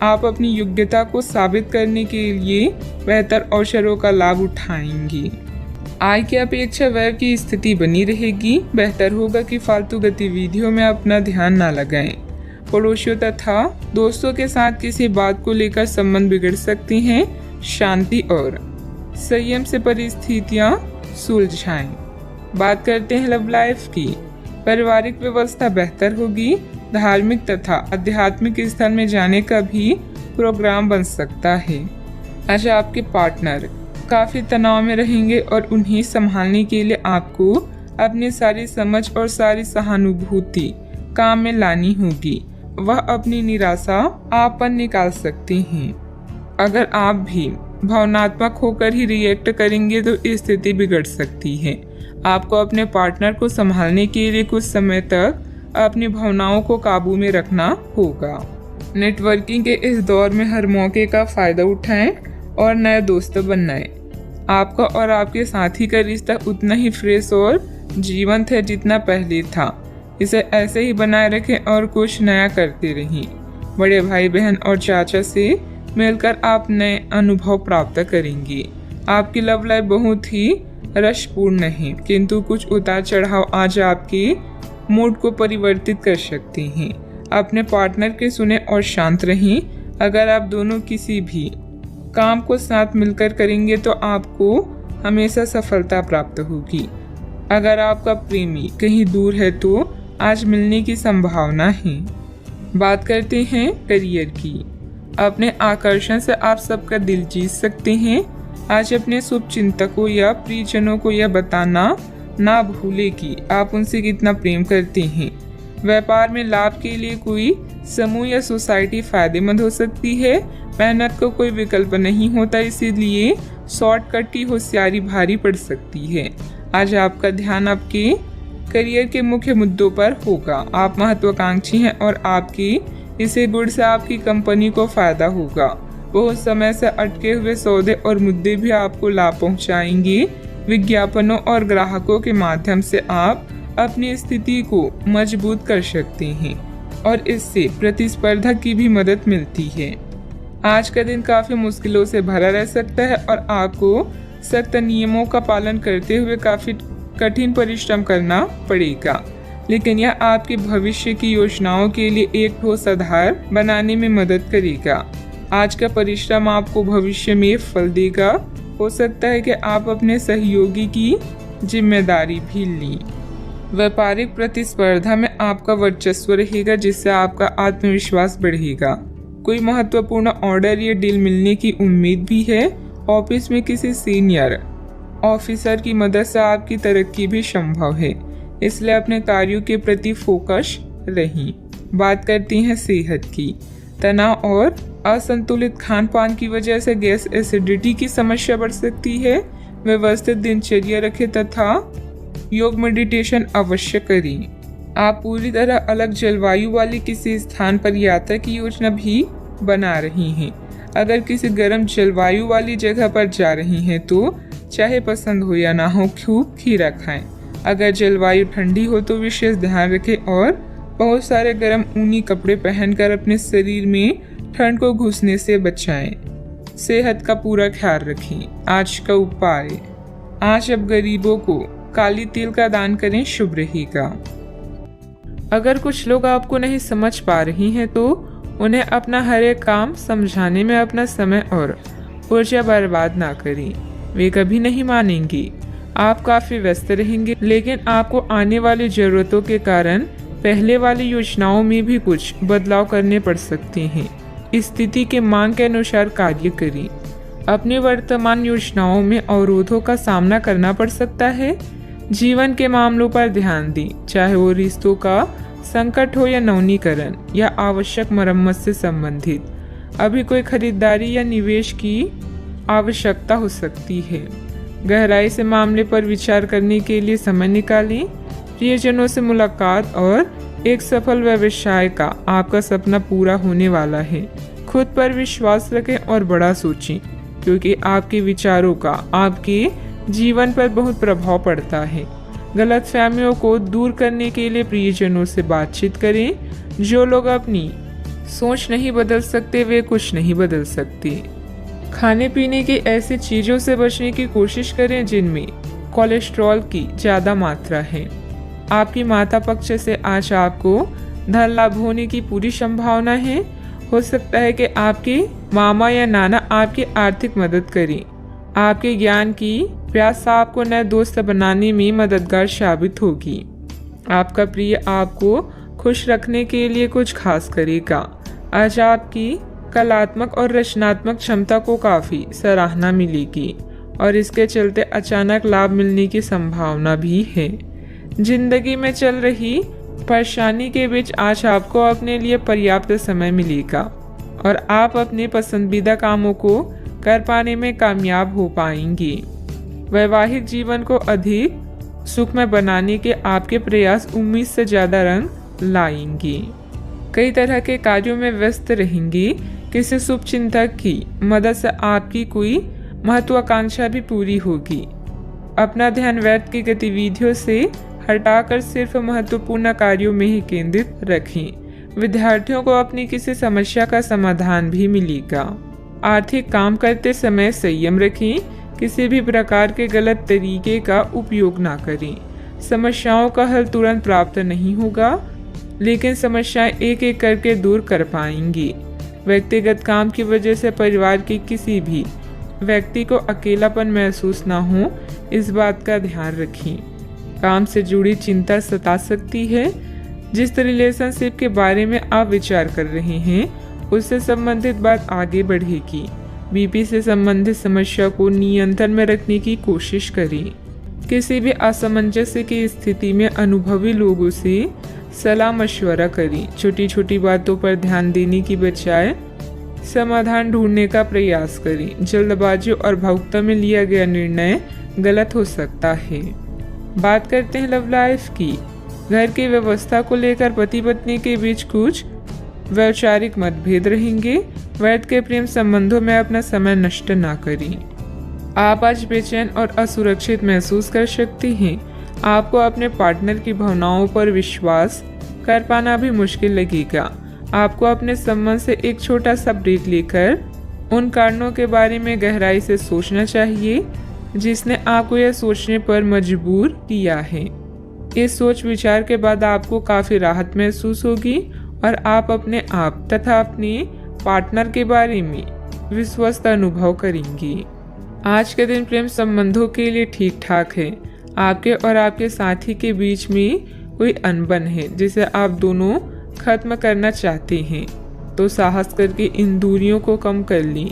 आप अपनी योग्यता को साबित करने के लिए बेहतर अवसरों का लाभ उठाएंगे। आय की अपेक्षा व्यय की स्थिति बनी रहेगी। बेहतर होगा कि फालतू गतिविधियों में अपना ध्यान न लगाएं। पड़ोसियों तथा दोस्तों के साथ किसी बात को लेकर संबंध बिगड़ सकते हैं। शांति और संयम से परिस्थितियां सुलझाएं। बात करते हैं लव लाइफ की। पारिवारिक व्यवस्था बेहतर होगी। धार्मिक तथा आध्यात्मिक स्थल में जाने का भी प्रोग्राम बन सकता है। अच्छा, आपके पार्टनर काफी तनाव में रहेंगे और उन्हें संभालने के लिए आपको अपनी सारी समझ और सारी सहानुभूति काम में लानी होगी। वह अपनी निराशा आप पर निकाल सकते हैं। अगर आप भी भावनात्मक होकर ही रिएक्ट करेंगे तो स्थिति बिगड़ सकती है। आपको अपने पार्टनर को संभालने के लिए कुछ समय तक अपनी भावनाओं को काबू में रखना होगा। नेटवर्किंग के इस दौर में हर मौके का फायदा उठाएं और नए दोस्त बनाएं। आपका और आपके साथी का रिश्ता उतना ही फ्रेश और जीवंत है जितना पहले था। इसे ऐसे ही बनाए रखें और कुछ नया करते रहें। बड़े भाई बहन और चाचा से मिलकर आप नए अनुभव प्राप्त करेंगे। आपकी लव लाइफ बहुत ही रसपूर्ण है, किंतु कुछ उतार चढ़ाव आज आपके मूड को परिवर्तित कर सकते हैं। अपने पार्टनर के सुने और शांत रहें। अगर आप दोनों किसी भी काम को साथ मिलकर करेंगे तो आपको हमेशा सफलता प्राप्त होगी। अगर आपका प्रेमी कहीं दूर है तो आज मिलने की संभावना है। बात करते हैं करियर की। अपने आकर्षण से आप सबका दिल जीत सकते हैं। आज अपने शुभचिंतकों या प्रियजनों को यह बताना ना भूले कि आप उनसे कितना प्रेम करते हैं। व्यापार में लाभ के लिए कोई समूह या सोसाइटी फायदेमंद हो सकती है। मेहनत को कोई विकल्प नहीं होता, इसीलिए शॉर्टकट की होशियारी भारी पड़ सकती है। आज आपका ध्यान आपके करियर के मुख्य मुद्दों पर होगा। आप महत्वाकांक्षी हैं और आपकी इसी गुण से आपकी कंपनी को फायदा होगा। बहुत समय से अटके हुए सौदे और मुद्दे भी आपको लाभ पहुंचाएंगे। विज्ञापनों और ग्राहकों के माध्यम से आप अपनी स्थिति को मजबूत कर सकते हैं और इससे प्रतिस्पर्धा की भी मदद मिलती है। आज का दिन काफी मुश्किलों से भरा रह सकता है और आपको सख्त नियमों का पालन करते हुए काफी कठिन परिश्रम करना पड़ेगा, लेकिन यह आपके भविष्य की योजनाओं के लिए एक ठोस आधार बनाने में मदद करेगा। आज का परिश्रम आपको भविष्य में फल देगा। हो सकता है कि आप अपने सहयोगी की जिम्मेदारी भी लें। व्यापारिक प्रतिस्पर्धा में आपका वर्चस्व रहेगा, जिससे आपका आत्मविश्वास बढ़ेगा। कोई महत्वपूर्ण ऑर्डर या डील मिलने की उम्मीद भी है। ऑफिस में किसी सीनियर ऑफिसर की मदद से आपकी तरक्की भी संभव है, इसलिए अपने कार्यों के प्रति फोकस रहें। बात करते हैं सेहत की। तनाव और असंतुलित खान पान की वजह से गैस एसिडिटी की समस्या बढ़ सकती है। व्यवस्थित दिनचर्या रखें तथा योग मेडिटेशन अवश्य करें। आप पूरी तरह अलग जलवायु वाले किसी स्थान पर यात्रा की योजना भी बना रही हैं। अगर किसी गर्म जलवायु वाली जगह पर जा रही हैं तो चाहे पसंद हो या ना हो खूब खीरा खाएं। अगर जलवायु ठंडी हो तो विशेष ध्यान रखें और बहुत सारे गर्म ऊनी कपड़े पहनकर अपने शरीर में ठंड को घुसने से बचाएं। सेहत का पूरा ख्याल रखें। आज का उपाय, आज अब गरीबों को काली तिल का दान करें, शुभ रहेगा। अगर कुछ लोग आपको नहीं समझ पा रही हैं तो उन्हें अपना हर एक काम समझाने में अपना समय और ऊर्जा बर्बाद ना करें। वे कभी नहीं मानेंगे। आप काफी व्यस्त रहेंगे, लेकिन आपको आने वाली जरूरतों के कारण पहले वाली योजनाओं में भी कुछ बदलाव करने पड़ सकते हैं। स्थिति के मांग के अनुसार कार्य करें। अपनी वर्तमान योजनाओं में अवरोधों का सामना करना पड़ सकता है। जीवन के मामलों पर ध्यान दें, चाहे वो रिश्तों का संकट हो या नवीनीकरण या आवश्यक मरम्मत से संबंधित। अभी कोई खरीदारी या निवेश की आवश्यकता हो सकती है। गहराई से मामले पर विचार करने के लिए समय निकालें। प्रियजनों से मुलाकात और एक सफल व्यवसाय का आपका सपना पूरा होने वाला है। खुद पर विश्वास रखें और बड़ा सोचें, क्योंकि आपके विचारों का आपके जीवन पर बहुत प्रभाव पड़ता है। गलतफहमियों को दूर करने के लिए प्रियजनों से बातचीत करें। जो लोग अपनी सोच नहीं बदल सकते वे कुछ नहीं बदल सकते। खाने पीने की ऐसी चीज़ों से बचने की कोशिश करें जिनमें कोलेस्ट्रॉल की ज़्यादा मात्रा है। आपकी माता पक्ष से आज आपको धन लाभ होने की पूरी संभावना है। हो सकता है कि आपके मामा या नाना आपकी आर्थिक मदद करें। आपके ज्ञान की प्यास आपको नए दोस्त बनाने में मददगार साबित होगी। आपका प्रिय आपको खुश रखने के लिए कुछ खास करेगा। आज आपकी कलात्मक और रचनात्मक क्षमता को काफ़ी सराहना मिलेगी और इसके चलते अचानक लाभ मिलने की संभावना भी है। जिंदगी में चल रही परेशानी के बीच आज आपको अपने लिए पर्याप्त समय मिलेगा और आप अपने पसंदीदा कामों को कर पाने में कामयाब हो पाएंगे। वैवाहिक जीवन को अधिक सुखमय बनाने के आपके प्रयास उम्मीद से ज़्यादा रंग लाएंगे। कई तरह के कार्यों में व्यस्त रहेंगे। किसी शुभ चिंतक की मदद से आपकी कोई महत्वाकांक्षा भी पूरी होगी। अपना ध्यान व्यर्थ की गतिविधियों से हटाकर सिर्फ महत्वपूर्ण कार्यों में ही केंद्रित रखें। विद्यार्थियों को अपनी किसी समस्या का समाधान भी मिलेगा। आर्थिक काम करते समय संयम रखें। किसी भी प्रकार के गलत तरीके का उपयोग ना करें। समस्याओं का हल तुरंत प्राप्त नहीं होगा, लेकिन समस्याएं एक एक करके दूर कर पाएंगी। व्यक्तिगत काम की वजह से परिवार के किसी भी व्यक्ति को अकेलापन महसूस ना हो, इस बात का ध्यान रखें। काम से जुड़ी चिंता सता सकती है। जिस रिलेशनशिप के बारे में आप विचार कर रहे हैं उससे संबंधित बात आगे बढ़ेगी। बीपी से संबंधित समस्या को नियंत्रण में रखने की कोशिश करें। किसी भी असमंजस्य की स्थिति में अनुभवी लोगों से सलाह मशवरा करें। छोटी छोटी बातों पर ध्यान देने की बजाय समाधान ढूंढने का प्रयास करें। जल्दबाजी और भावुकता में लिया गया निर्णय गलत हो सकता है। बात करते हैं लव लाइफ की। घर की व्यवस्था को लेकर पति पत्नी के बीच कुछ वैचारिक मतभेद रहेंगे। वैध के प्रेम संबंधों में अपना समय नष्ट ना करें। आप आज बेचैन और असुरक्षित महसूस कर सकती हैं। आपको अपने पार्टनर की भावनाओं पर विश्वास कर पाना भी मुश्किल लगेगा। आपको अपने संबंध से एक छोटा सा ब्रेक लेकर उन कारणों के बारे में गहराई से सोचना चाहिए जिसने आपको यह सोचने पर मजबूर किया है। इस सोच विचार के बाद आपको काफी राहत महसूस होगी और आप अपने आप तथा अपने पार्टनर के बारे में विश्वस्त अनुभव करेंगी। आज के दिन प्रेम संबंधों के लिए ठीक ठाक है। आपके और आपके साथी के बीच में कोई अनबन है जिसे आप दोनों खत्म करना चाहते हैं, तो साहस करके इन दूरियों को कम कर लें।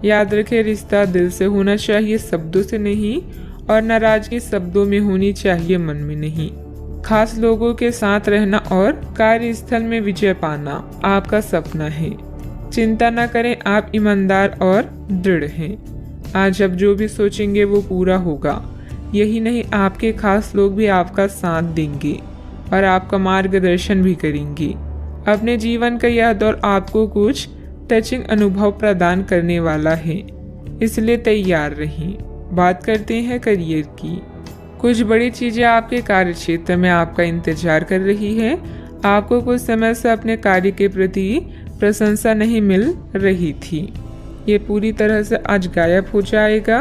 याद रखें, रिश्ता दिल से होना चाहिए, शब्दों से नहीं, और नाराजगी शब्दों में होनी चाहिए, मन में नहीं। खास लोगों के साथ रहना और कार्यस्थल में विजय पाना आपका सपना है। चिंता न करें, आप ईमानदार और दृढ़ हैं। आज आप जो भी सोचेंगे वो पूरा होगा। यही नहीं, आपके खास लोग भी आपका साथ देंगे और आपका मार्गदर्शन भी करेंगे। अपने जीवन का यह दौर आपको कुछ टचिंग अनुभव प्रदान करने वाला है, इसलिए तैयार रहें। बात करते हैं करियर की। कुछ बड़ी चीजें आपके कार्य क्षेत्र में आपका इंतजार कर रही है। आपको कुछ समय से अपने कार्य के प्रति प्रशंसा नहीं मिल रही थी, ये पूरी तरह से आज गायब हो जाएगा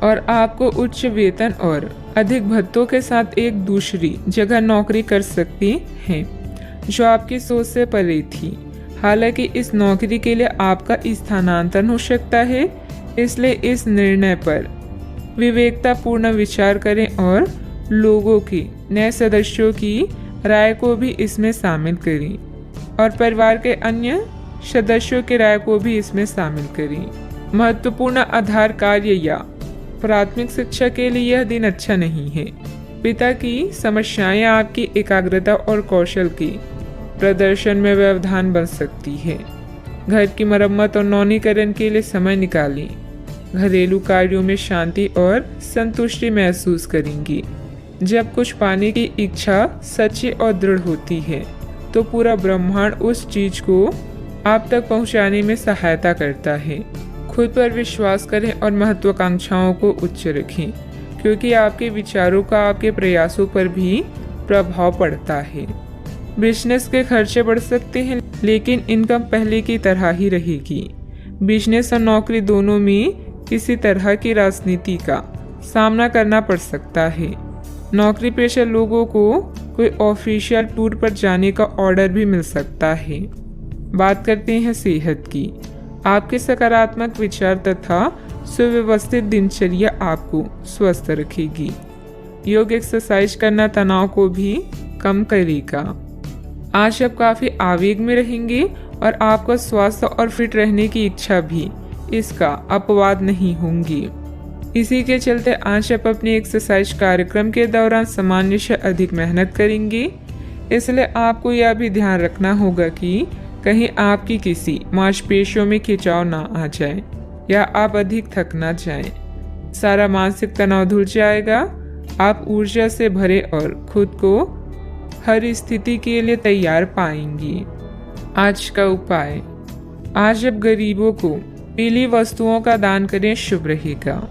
और आपको उच्च वेतन और अधिक भत्तों के साथ एक दूसरी जगह नौकरी कर सकती हैं जो आपकी सोच से परे थी। हालांकि इस नौकरी के लिए आपका स्थानांतरण हो सकता है, इसलिए इस निर्णय पर विवेकतापूर्ण विचार करें और लोगों की, नए सदस्यों की राय को भी इसमें शामिल करें और परिवार के अन्य सदस्यों की राय को भी इसमें शामिल करें। महत्वपूर्ण आधार कार्य या प्राथमिक शिक्षा के लिए यह दिन अच्छा नहीं है। पिता की समस्याएं आपकी एकाग्रता और कौशल के प्रदर्शन में व्यवधान बन सकती है। घर की मरम्मत और नवीनीकरण के लिए समय निकालें। घरेलू कार्यों में शांति और संतुष्टि महसूस करेंगी। जब कुछ पाने की इच्छा सच्ची और दृढ़ होती है तो पूरा ब्रह्मांड उस चीज को आप तक पहुंचाने में सहायता करता है। खुद पर विश्वास करें और महत्वाकांक्षाओं को उच्च रखें, क्योंकि आपके विचारों का आपके प्रयासों पर भी प्रभाव पड़ता है। बिजनेस के खर्चे बढ़ सकते हैं, लेकिन इनकम पहले की तरह ही रहेगी। बिजनेस और नौकरी दोनों में किसी तरह की राजनीति का सामना करना पड़ सकता है। नौकरी पेशा लोगों को कोई ऑफिशियल टूर पर जाने का ऑर्डर भी मिल सकता है। बात करते हैं सेहत की। आपके सकारात्मक विचार तथा सुव्यवस्थित दिनचर्या आपको स्वस्थ रखेगी। योग एक्सरसाइज करना तनाव को भी कम करेगा। आज आप काफी आवेग में रहेंगे और आपका स्वास्थ्य और फिट रहने की इच्छा भी इसका अपवाद नहीं होंगी। इसी के चलते आज आप अपने एक्सरसाइज कार्यक्रम के दौरान सामान्य से अधिक मेहनत करेंगे। इसलिए आपको यह भी ध्यान रखना होगा कि कहीं आपकी किसी मांसपेशियों में खिंचाव ना आ जाए या आप अधिक थक ना जाएं। सारा मानसिक तनाव धुल जाएगा। आप ऊर्जा से भरे और खुद को हर स्थिति के लिए तैयार पाएंगी। आज का उपाय, आज आप गरीबों को पीली वस्तुओं का दान करें, शुभ रहेगा।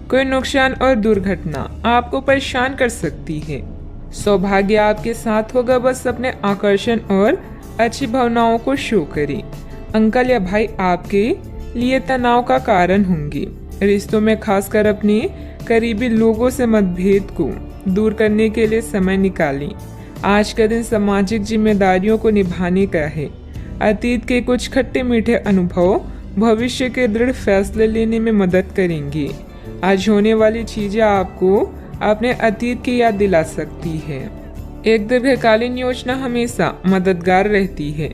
कोई नुकसान और दुर्घटना आपको परेशान कर सकती है। सौभाग्य आपके साथ होगा, बस अपने आकर्षण और अच्छी भावनाओं को शो करें। अंकल या भाई आपके लिए तनाव का कारण होंगे। रिश्तों में खासकर अपने करीबी लोगों से मतभेद को दूर करने के लिए समय निकालें। आज का दिन सामाजिक जिम्मेदारियों को निभाने का है। अतीत के कुछ खट्टे मीठे अनुभव भविष्य के दृढ़ फैसले लेने में मदद करेंगे। आज होने वाली चीजें आपको अपने अतीत की याद दिला सकती है। एक दीर्घकालीन योजना हमेशा मददगार रहती है।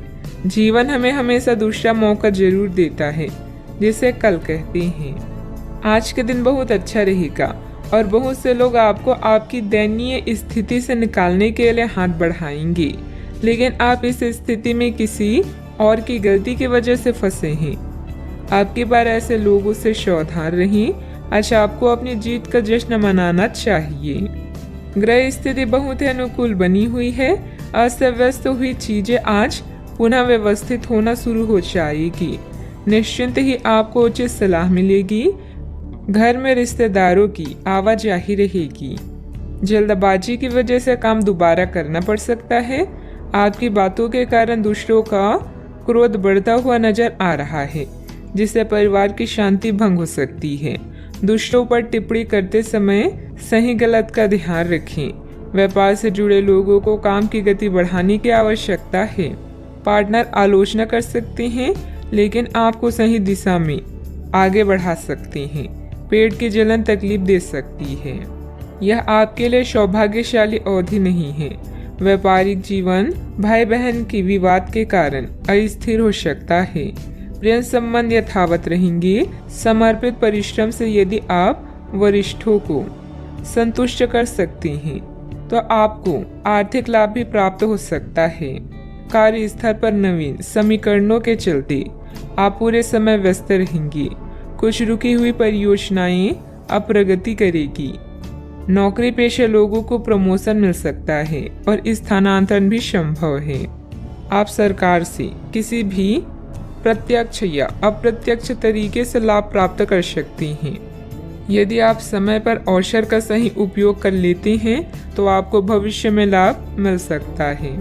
जीवन हमें हमेशा दूसरा मौका जरूर देता है, जिसे कल कहते हैं। आज के दिन बहुत अच्छा रहेगा और बहुत से लोग आपको आपकी दयनीय स्थिति से निकालने के लिए हाथ बढ़ाएंगे, लेकिन आप इस स्थिति में किसी और की गलती की वजह से फंसे हैं। आपकी बार ऐसे लोगों से सावधान रहें। आज आपको अपनी जीत का जश्न मनाना चाहिए। ग्रह स्थिति बहुत ही अनुकूल बनी हुई है। अस्त व्यस्त हुई चीजें आज पुनः व्यवस्थित होना शुरू हो जाएगी। निश्चिंत ही आपको उचित सलाह मिलेगी। घर में रिश्तेदारों की आवाजाही रहेगी। जल्दबाजी की वजह से काम दोबारा करना पड़ सकता है। आपकी बातों के कारण दूसरों का क्रोध बढ़ता हुआ नजर आ रहा है, जिससे परिवार की शांति भंग हो सकती है। दूसरों पर टिप्पणी करते समय सही गलत का ध्यान रखें। व्यापार से जुड़े लोगों को काम की गति बढ़ाने की आवश्यकता है। पार्टनर आलोचना कर सकते हैं, लेकिन आपको सही दिशा में आगे बढ़ा सकते हैं। पेट की जलन तकलीफ दे सकती है। यह आपके लिए सौभाग्यशाली अवधि नहीं है। व्यापारिक जीवन भाई बहन की विवाद के कारण अस्थिर हो सकता है। प्रेम संबंध यथावत रहेंगे। समर्पित परिश्रम से यदि आप वरिष्ठों को संतुष्ट कर सकते हैं तो आपको आर्थिक लाभ भी प्राप्त हो सकता है। कार्यस्थल पर नवीन समीकरणों के चलते आप पूरे समय व्यस्त रहेंगे। कुछ रुकी हुई परियोजनाएं अब प्रगति करेगी। नौकरी पेशे लोगों को प्रमोशन मिल सकता है और स्थानांतरण भी संभव है। आप सरकार से किसी भी प्रत्यक्ष या अप्रत्यक्ष तरीके से लाभ प्राप्त कर सकते हैं। यदि आप समय पर अवसर का सही उपयोग कर लेते हैं तो आपको भविष्य में लाभ मिल सकता है।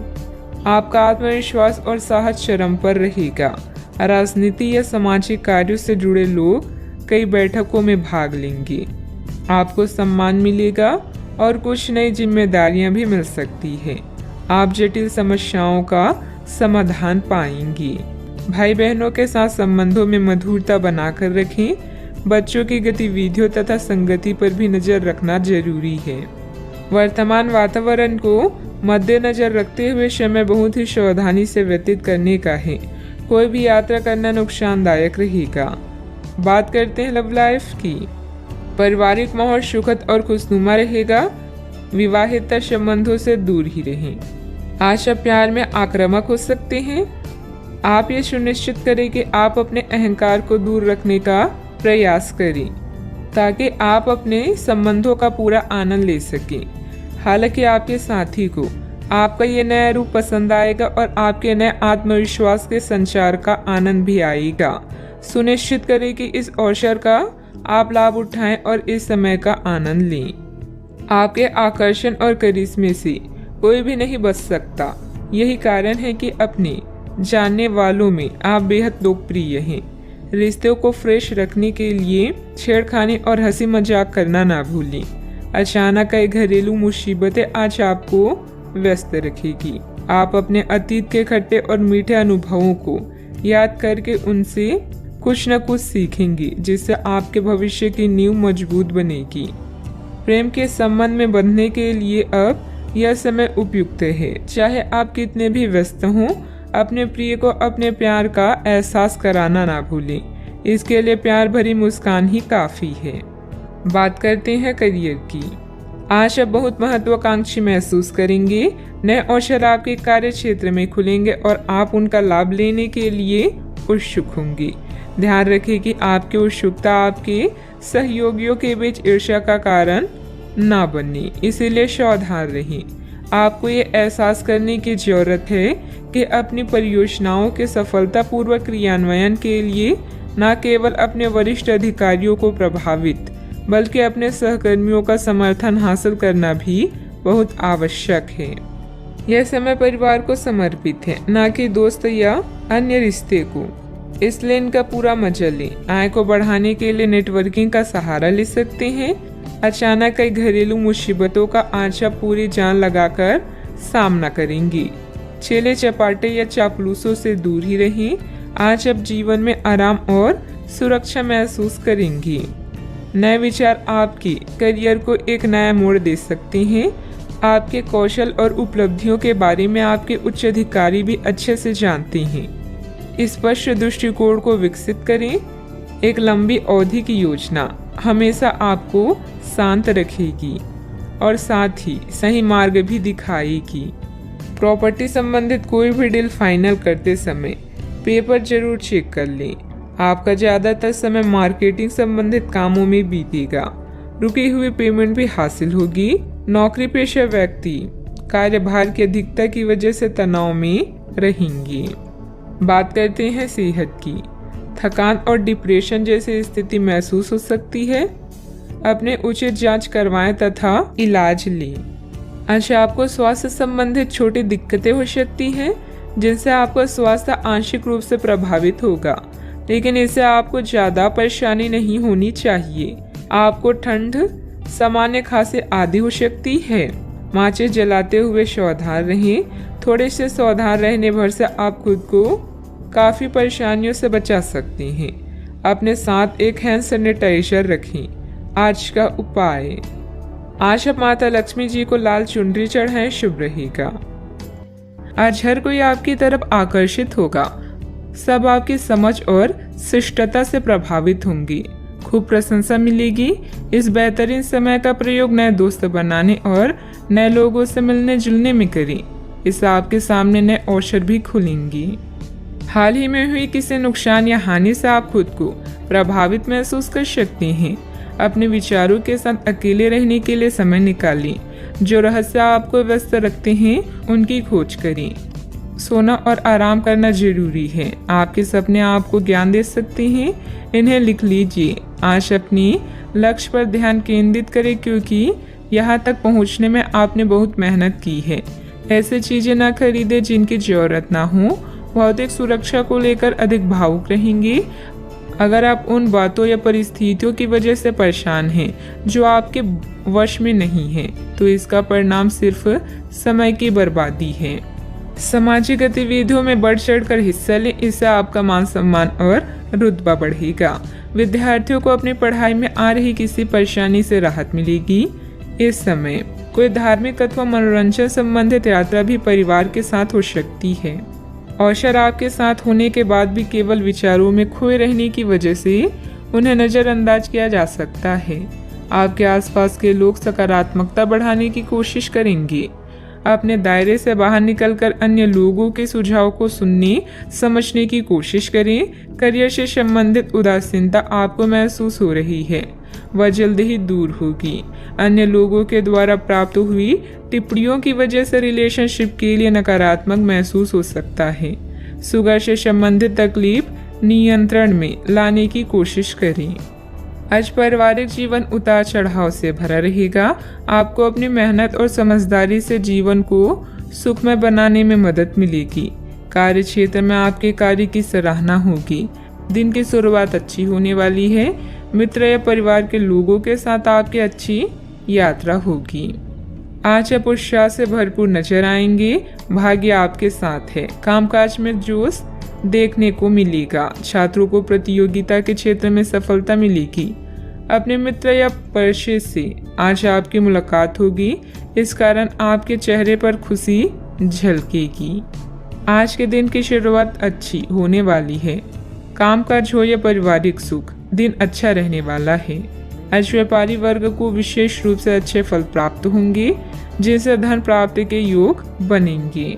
आपका आत्मविश्वास और साहस चरम पर रहेगा। राजनीति या सामाजिक कार्यों से जुड़े लोग कई बैठकों में भाग लेंगे। आपको सम्मान मिलेगा और कुछ नई जिम्मेदारियां भी मिल सकती है। आप जटिल समस्याओं का समाधान पाएंगे। भाई बहनों के साथ संबंधों में मधुरता बनाकर रखें। बच्चों की गतिविधियों तथा संगति पर भी नजर रखना जरूरी है। वर्तमान वातावरण को मद्देनजर रखते हुए समय बहुत ही सावधानी से व्यतीत करने का है। कोई भी यात्रा करना नुकसानदायक रहेगा। बात करते हैं लव लाइफ की। पारिवारिक माहौल सुखद और खुशनुमा रहेगा। विवाहित संबंधों से दूर ही रहें। आज आप प्यार में आक्रामक हो सकते हैं। आप ये सुनिश्चित करें कि आप अपने अहंकार को दूर रखने का प्रयास करें ताकि आप अपने संबंधों का पूरा आनंद ले सकें। हालांकि आपके साथी को आपका ये नया रूप पसंद आएगा और आपके नए आत्मविश्वास के संचार का आनंद भी आएगा। सुनिश्चित करें कि इस अवसर का आप लाभ उठाएं और इस समय का आनंद लें। आपके आकर्षण और करिश्मे से कोई भी नहीं बच सकता। यही कारण है कि अपने जानने वालों में आप बेहद लोकप्रिय हैं। रिश्तों को फ्रेश रखने के लिए छेड़खानी और हंसी मजाक करना ना भूलें। अचानक कई घरेलू मुसीबतें आज आपको व्यस्त रखेगी। आप अपने अतीत के खट्टे और मीठे अनुभवों को याद करके उनसे कुछ न कुछ सीखेंगे, जिससे आपके भविष्य की नींव मजबूत बनेगी। प्रेम के संबंध में बंधने के लिए अब यह समय उपयुक्त है। चाहे आप कितने भी व्यस्त हों, अपने प्रिय को अपने प्यार का एहसास कराना ना भूलें। इसके लिए प्यार भरी मुस्कान ही काफी है। बात करते हैं करियर की। आज आप बहुत महत्वाकांक्षी महसूस करेंगे। नए अवसर आपके कार्य क्षेत्र में खुलेंगे और आप उनका लाभ लेने के लिए उत्सुक होंगे। ध्यान रखें कि आपकी उत्सुकता आपके सहयोगियों के बीच ईर्ष्या का कारण ना बने, इसीलिए सावधान रहें। आपको ये एहसास करने की जरूरत है कि अपनी परियोजनाओं के सफलतापूर्वक क्रियान्वयन के लिए न केवल अपने वरिष्ठ अधिकारियों को प्रभावित बल्कि अपने सहकर्मियों का समर्थन हासिल करना भी बहुत आवश्यक है। यह समय परिवार को समर्पित है, न कि दोस्त या अन्य रिश्ते को, इसलिए इनका पूरा मजा लें। आय को बढ़ाने के लिए नेटवर्किंग का सहारा ले सकते हैं। अचानक कई घरेलू मुसीबतों का आज आप पूरी जान लगाकर सामना करेंगे। चेले चपाटे या चापलूसों से दूर ही रहें। आज आप जीवन में आराम और सुरक्षा महसूस करेंगे। नए विचार आपके करियर को एक नया मोड़ दे सकते हैं। आपके कौशल और उपलब्धियों के बारे में आपके उच्च अधिकारी भी अच्छे से जानते हैं। स्पष्ट दृष्टिकोण को विकसित करें। एक लंबी अवधि की योजना हमेशा आपको शांत रखेगी और साथ ही सही मार्ग भी दिखाएगी। प्रॉपर्टी संबंधित कोई भी डील फाइनल करते समय पेपर जरूर चेक कर लें। आपका ज़्यादातर समय मार्केटिंग संबंधित कामों में बीतेगा। रुकी हुई पेमेंट भी हासिल होगी। नौकरी पेशा व्यक्ति कार्यभार की अधिकता की वजह से तनाव में रहेंगे। बात करते हैं सेहत की। थकान और डिप्रेशन जैसी स्थिति महसूस हो सकती है। अपने उचित जांच करवाएं तथा इलाज लें। अच्छा, आपको स्वास्थ्य संबंधित छोटी दिक्कतें हो सकती हैं जिनसे आपका स्वास्थ्य आंशिक रूप से प्रभावित होगा, लेकिन इससे आपको ज़्यादा परेशानी नहीं होनी चाहिए। आपको ठंड, सामान्य खांसी आदि हो सकती है। माचिस जलाते हुए सावधान रहें। थोड़े से सावधान रहने भर से आप खुद को काफ़ी परेशानियों से बचा सकते हैं। अपने साथ एक हैंड सैनिटाइजर रखें। आज का उपाय, आज आप माता लक्ष्मी जी को लाल चुनरी चढ़ाएं, शुभ रहेगा। आज हर कोई आपकी तरफ आकर्षित होगा। सब आपकी समझ और शिष्टता से प्रभावित होंगे। खूब प्रशंसा मिलेगी। इस बेहतरीन समय का प्रयोग नए दोस्त बनाने और नए लोगों से मिलने जुलने में करें। इससे आपके सामने नए अवसर भी खुलेंगे। हाल ही में हुई किसी नुकसान या हानि से आप खुद को प्रभावित महसूस कर सकते हैं। अपने विचारों के साथ अकेले रहने के लिए समय निकालें। जो रहस्य आपको व्यस्त रखते हैं उनकी खोज करें। सोना और आराम करना जरूरी है। आपके सपने आपको ज्ञान दे सकते हैं, इन्हें लिख लीजिए। आज अपने लक्ष्य पर ध्यान केंद्रित करें क्योंकि यहाँ तक पहुँचने में आपने बहुत मेहनत की है। ऐसी चीजें ना खरीदें जिनकी जरूरत ना हो। भौतिक सुरक्षा को लेकर अधिक भावुक रहेंगे। अगर आप उन बातों या परिस्थितियों की वजह से परेशान हैं जो आपके वश में नहीं है, तो इसका परिणाम सिर्फ समय की बर्बादी है। सामाजिक गतिविधियों में बढ़ चढ़कर हिस्सा लें, इससे आपका मान सम्मान और रुतबा बढ़ेगा। विद्यार्थियों को अपनी पढ़ाई में आ रही किसी परेशानी से राहत मिलेगी। इस समय कोई धार्मिक अथवा मनोरंजन संबंधित यात्रा भी परिवार के साथ हो सकती है। अवसर आपके साथ होने के बाद भी केवल विचारों में खोए रहने की वजह से उन्हें नज़रअंदाज किया जा सकता है। आपके आसपास के लोग सकारात्मकता बढ़ाने की कोशिश करेंगे। अपने दायरे से बाहर निकलकर अन्य लोगों के सुझाव को सुनने समझने की कोशिश करें। करियर से संबंधित उदासीनता आपको महसूस हो रही है, वह जल्द ही दूर होगी। अन्य लोगों के द्वारा प्राप्त हुई टिप्पणियों की वजह से रिलेशनशिप के लिए नकारात्मक महसूस हो सकता है। शुगर से संबंधित तकलीफ नियंत्रण में लाने की कोशिश करें। आज पारिवारिक जीवन उतार चढ़ाव से भरा रहेगा। आपको अपनी मेहनत और समझदारी से जीवन को सुखमय बनाने में मदद मिलेगी। कार्य क्षेत्र में आपके कार्य की सराहना होगी। दिन की शुरुआत अच्छी होने वाली है। मित्र या परिवार के लोगों के साथ आपकी अच्छी यात्रा होगी। आज आप उत्साह से भरपूर नजर आएंगे। भाग्य आपके साथ है। कामकाज में जोश देखने को मिलेगा। छात्रों को प्रतियोगिता के क्षेत्र में सफलता मिलेगी। अपने मित्र या परिचित से आज आपकी मुलाकात होगी। इस कारण आपके चेहरे पर खुशी झलकेगी। आज के दिन की शुरुआत अच्छी होने वाली है। कामकाज हो या पारिवारिक सुख, दिन अच्छा रहने वाला है। आज व्यापारी वर्ग को विशेष रूप से अच्छे फल प्राप्त होंगे, जिनसे धन प्राप्ति के योग बनेंगे।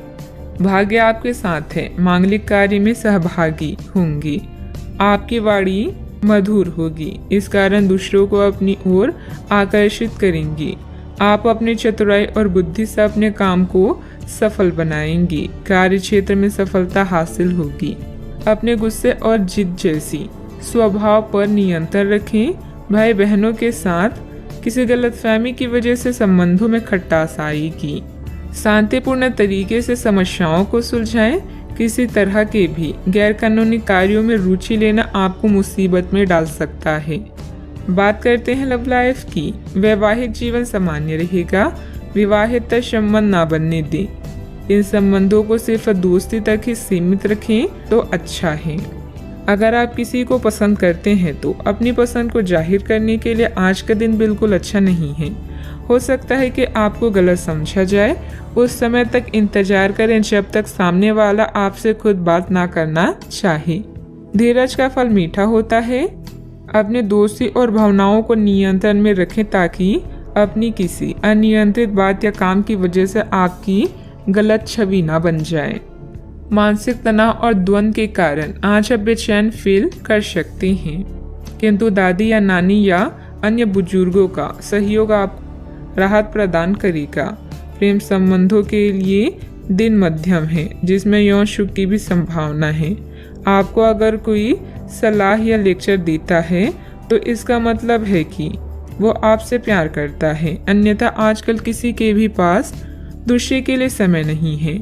भाग्य आपके साथ है। मांगलिक कार्य में सहभागी होंगे। आपकी वाणी मधुर होगी। इस कारण दूसरों को अपनी ओर आकर्षित करेंगी। आप अपनी चतुराई और बुद्धि से अपने काम को सफल बनाएंगे। कार्य क्षेत्र में सफलता हासिल होगी। अपने गुस्से और जिद जैसी स्वभाव पर नियंत्रण रखें। भाई बहनों के साथ किसी गलतफहमी की वजह से संबंधों में खटास आएगी। शांतिपूर्ण तरीके से समस्याओं को सुलझाएं। किसी तरह के भी गैरकानूनी कार्यों में रुचि लेना आपको मुसीबत में डाल सकता है। बात करते हैं लव लाइफ की। वैवाहिक जीवन सामान्य रहेगा। विवाहित संबंध ना बनने दें। इन संबंधों को सिर्फ दोस्ती तक ही सीमित रखें तो अच्छा है। अगर आप किसी को पसंद करते हैं तो अपनी पसंद को जाहिर करने के लिए आज का दिन बिल्कुल अच्छा नहीं है। हो सकता है कि आपको गलत समझा जाए। उस समय तक इंतजार करें जब तक सामने वाला आपसे खुद बात ना करना चाहे। धीरज का फल मीठा होता है। अपने दोस्ती और भावनाओं को नियंत्रण में रखें ताकि अपनी किसी अनियंत्रित बात या काम की वजह से आपकी गलत छवि ना बन जाए। मानसिक तनाव और द्वंद्व के कारण आज आप बेचैन फील कर सकते हैं, किंतु दादी या नानी या अन्य बुजुर्गों का सहयोग आप राहत प्रदान करेगा। प्रेम संबंधों के लिए दिन मध्यम है, जिसमें यौन सुख की भी संभावना है। आपको अगर कोई सलाह या लेक्चर देता है तो इसका मतलब है कि वो आपसे प्यार करता है, अन्यथा आजकल किसी के भी पास दूसरे के लिए समय नहीं है।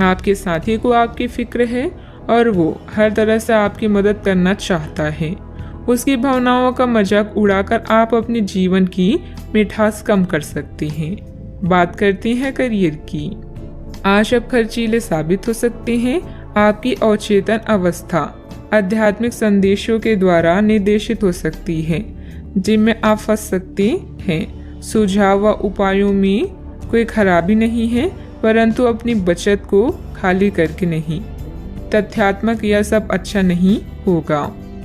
आपके साथी को आपकी फिक्र है और वो हर तरह से आपकी मदद करना चाहता है। उसकी भावनाओं का मजाक उड़ाकर आप अपने जीवन की मिठास कम कर सकते हैं। बात करते हैं करियर की। आज आप खर्चीले साबित हो सकते हैं। आपकी अवचेतन अवस्था आध्यात्मिक संदेशों के द्वारा निर्देशित हो सकती है, जिनमें आप फंस सकते हैं। सुझाव व उपायों में कोई खराबी नहीं है, परंतु अपनी बचत को खाली करके नहीं। तथ्यात्मक यह सब अच्छा नहीं होगा।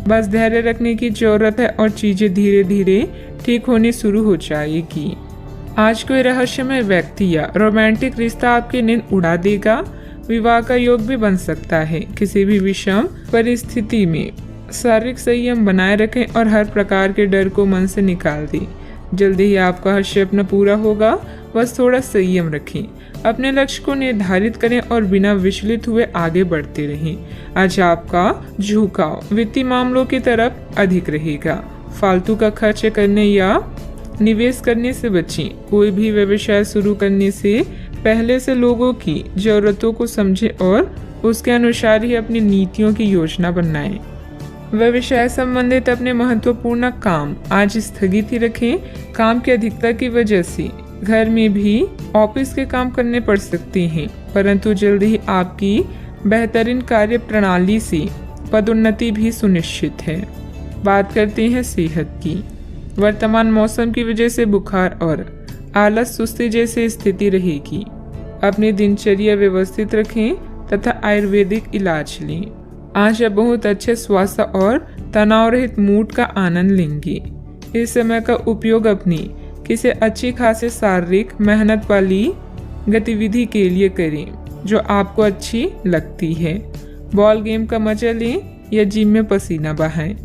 बस धैर्य रखने की जरूरत है और चीजें धीरे धीरे ठीक होनी शुरू हो जाएगी। आज कोई रहस्यमय व्यक्ति या रोमांटिक रिश्ता आपकी नींद उड़ा देगा। विवाह का योग भी बन सकता है। किसी भी विषम परिस्थिति में शारीरिक संयम बनाए रखें और हर प्रकार के डर को मन से निकाल दें। जल्दी ही आपका हर सपना पूरा होगा, बस थोड़ा संयम रखें। अपने लक्ष्य को निर्धारित करें और बिना विचलित हुए आगे बढ़ते रहें। आज आपका झुकाव वित्तीय मामलों की तरफ अधिक रहेगा। फालतू का खर्च करने या निवेश करने से बचें। कोई भी व्यवसाय शुरू करने से पहले से लोगों की जरूरतों को समझें और उसके अनुसार ही अपनी नीतियों की योजना बनाएं। व्यवसाय संबंधित अपने महत्वपूर्ण काम आज स्थगित ही रखें। काम की अधिकता की वजह से घर में भी ऑफिस के काम करने पड़ सकते हैं, परंतु जल्द ही आपकी बेहतरीन कार्य प्रणाली से पदोन्नति भी सुनिश्चित है। बात करते हैं सेहत की। वर्तमान मौसम की वजह से बुखार और आलस सुस्ती जैसी स्थिति रहेगी। अपनी दिनचर्या व्यवस्थित रखें तथा आयुर्वेदिक इलाज लें। आज आप बहुत अच्छे स्वास्थ्य और तनाव रहित मूड का आनंद लेंगे। इस समय का उपयोग अपनी किसी अच्छी खासी शारीरिक मेहनत वाली गतिविधि के लिए करें जो आपको अच्छी लगती है। बॉल गेम का मजा लें या जिम में पसीना बहाएं।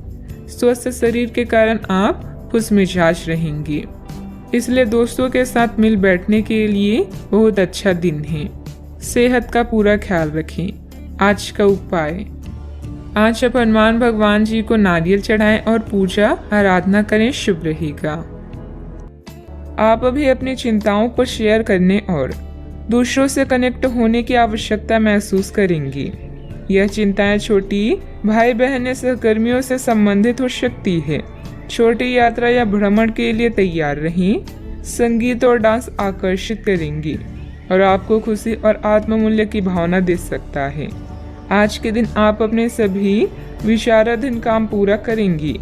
स्वस्थ शरीर के कारण आप खुशमिजाज रहेंगे, इसलिए दोस्तों के साथ मिल बैठने के लिए बहुत अच्छा दिन है। सेहत का पूरा ख्याल रखें। आज का उपाय, आज आप हनुमान भगवान जी को नारियल चढ़ाएं और पूजा आराधना करें, शुभ रहेगा। आप अभी अपनी चिंताओं को शेयर करने और दूसरों से कनेक्ट होने की आवश्यकता महसूस करेंगी। यह चिंताएं छोटी भाई बहन या सहकर्मियों से संबंधित हो सकती है। छोटी यात्रा या भ्रमण के लिए तैयार रहें। संगीत और डांस आकर्षित करेंगी और आपको खुशी और आत्ममूल्य की भावना दे सकता है। आज के दिन आप अपने सभी विचाराधीन काम पूरा करेंगी।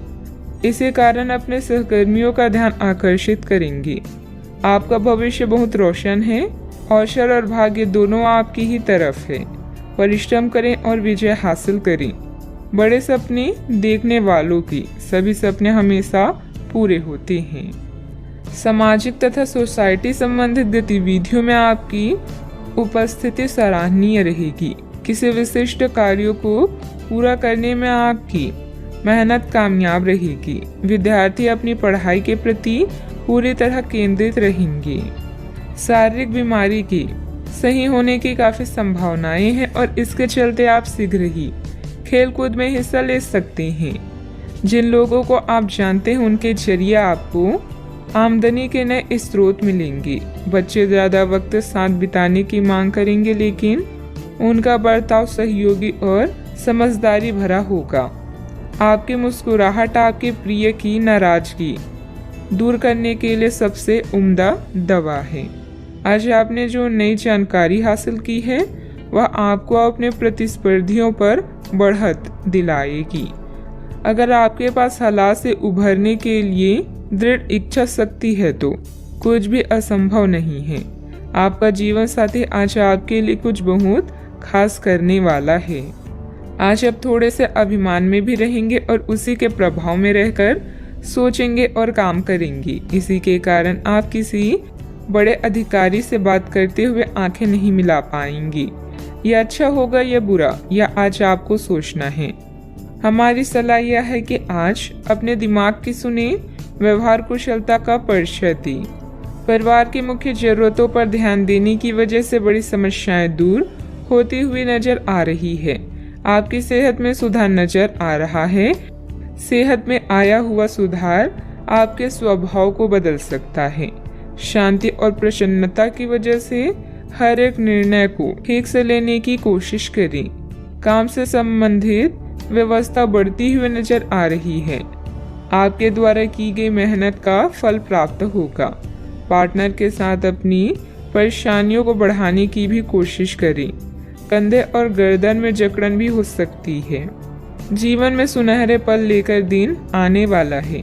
इसी कारण अपने सहकर्मियों का ध्यान आकर्षित करेंगी। आपका भविष्य बहुत रोशन है। अवसर और भाग्य दोनों आपकी ही तरफ है। परिश्रम करें और विजय हासिल करें। बड़े सपने देखने वालों की सभी सपने हमेशा पूरे होते हैं। सामाजिक तथा सोसाइटी संबंधित गतिविधियों में आपकी उपस्थिति सराहनीय रहेगी। किसी विशिष्ट कार्यों को पूरा करने में आपकी मेहनत कामयाब रहेगी। विद्यार्थी अपनी पढ़ाई के प्रति पूरी तरह केंद्रित रहेंगे। शारीरिक बीमारी की सही होने की काफी संभावनाएं हैं और इसके चलते आप शीघ्र ही खेलकूद में हिस्सा ले सकते हैं। जिन लोगों को आप जानते हैं उनके जरिए आपको आमदनी के नए स्रोत मिलेंगे। बच्चे ज्यादा वक्त साथ बिताने की मांग करेंगे, लेकिन उनका बर्ताव सहयोगी और समझदारी भरा होगा। आपकी मुस्कुराहट आपके प्रिय की नाराजगी दूर करने के लिए सबसे उम्दा दवा है। आज आपने जो नई जानकारी हासिल की है वह आपको अपने प्रतिस्पर्धियों पर बढ़त दिलाएगी। अगर आपके पास हालात से उभरने के लिए दृढ़ इच्छा शक्ति है तो कुछ भी असंभव नहीं है। आपका जीवन साथी आज आपके लिए कुछ बहुत खास करने वाला है। आज आप थोड़े से अभिमान में भी रहेंगे और उसी के प्रभाव में रहकर सोचेंगे और काम करेंगे। इसी के कारण आप किसी बड़े अधिकारी से बात करते हुए आंखें नहीं मिला पाएंगी। यह अच्छा होगा या बुरा, यह आज आपको सोचना है। हमारी सलाह यह है कि आज अपने दिमाग की सुने, व्यवहार कुशलता का परिचय दें। परिवार की मुख्य जरूरतों पर ध्यान देने की वजह से बड़ी समस्याएं दूर होती हुई नजर आ रही है। आपकी सेहत में सुधार नजर आ रहा है। सेहत में आया हुआ सुधार आपके स्वभाव को बदल सकता है। शांति और प्रसन्नता की वजह से हर एक निर्णय को ठीक से लेने की कोशिश करें। काम से संबंधित व्यवस्था बढ़ती हुई नजर आ रही है। आपके द्वारा की गई मेहनत का फल प्राप्त होगा। पार्टनर के साथ अपनी परेशानियों को बढ़ाने की भी कोशिश करें। कंधे और गर्दन में जकड़न भी हो सकती है। जीवन में सुनहरे पल लेकर दिन आने वाला है।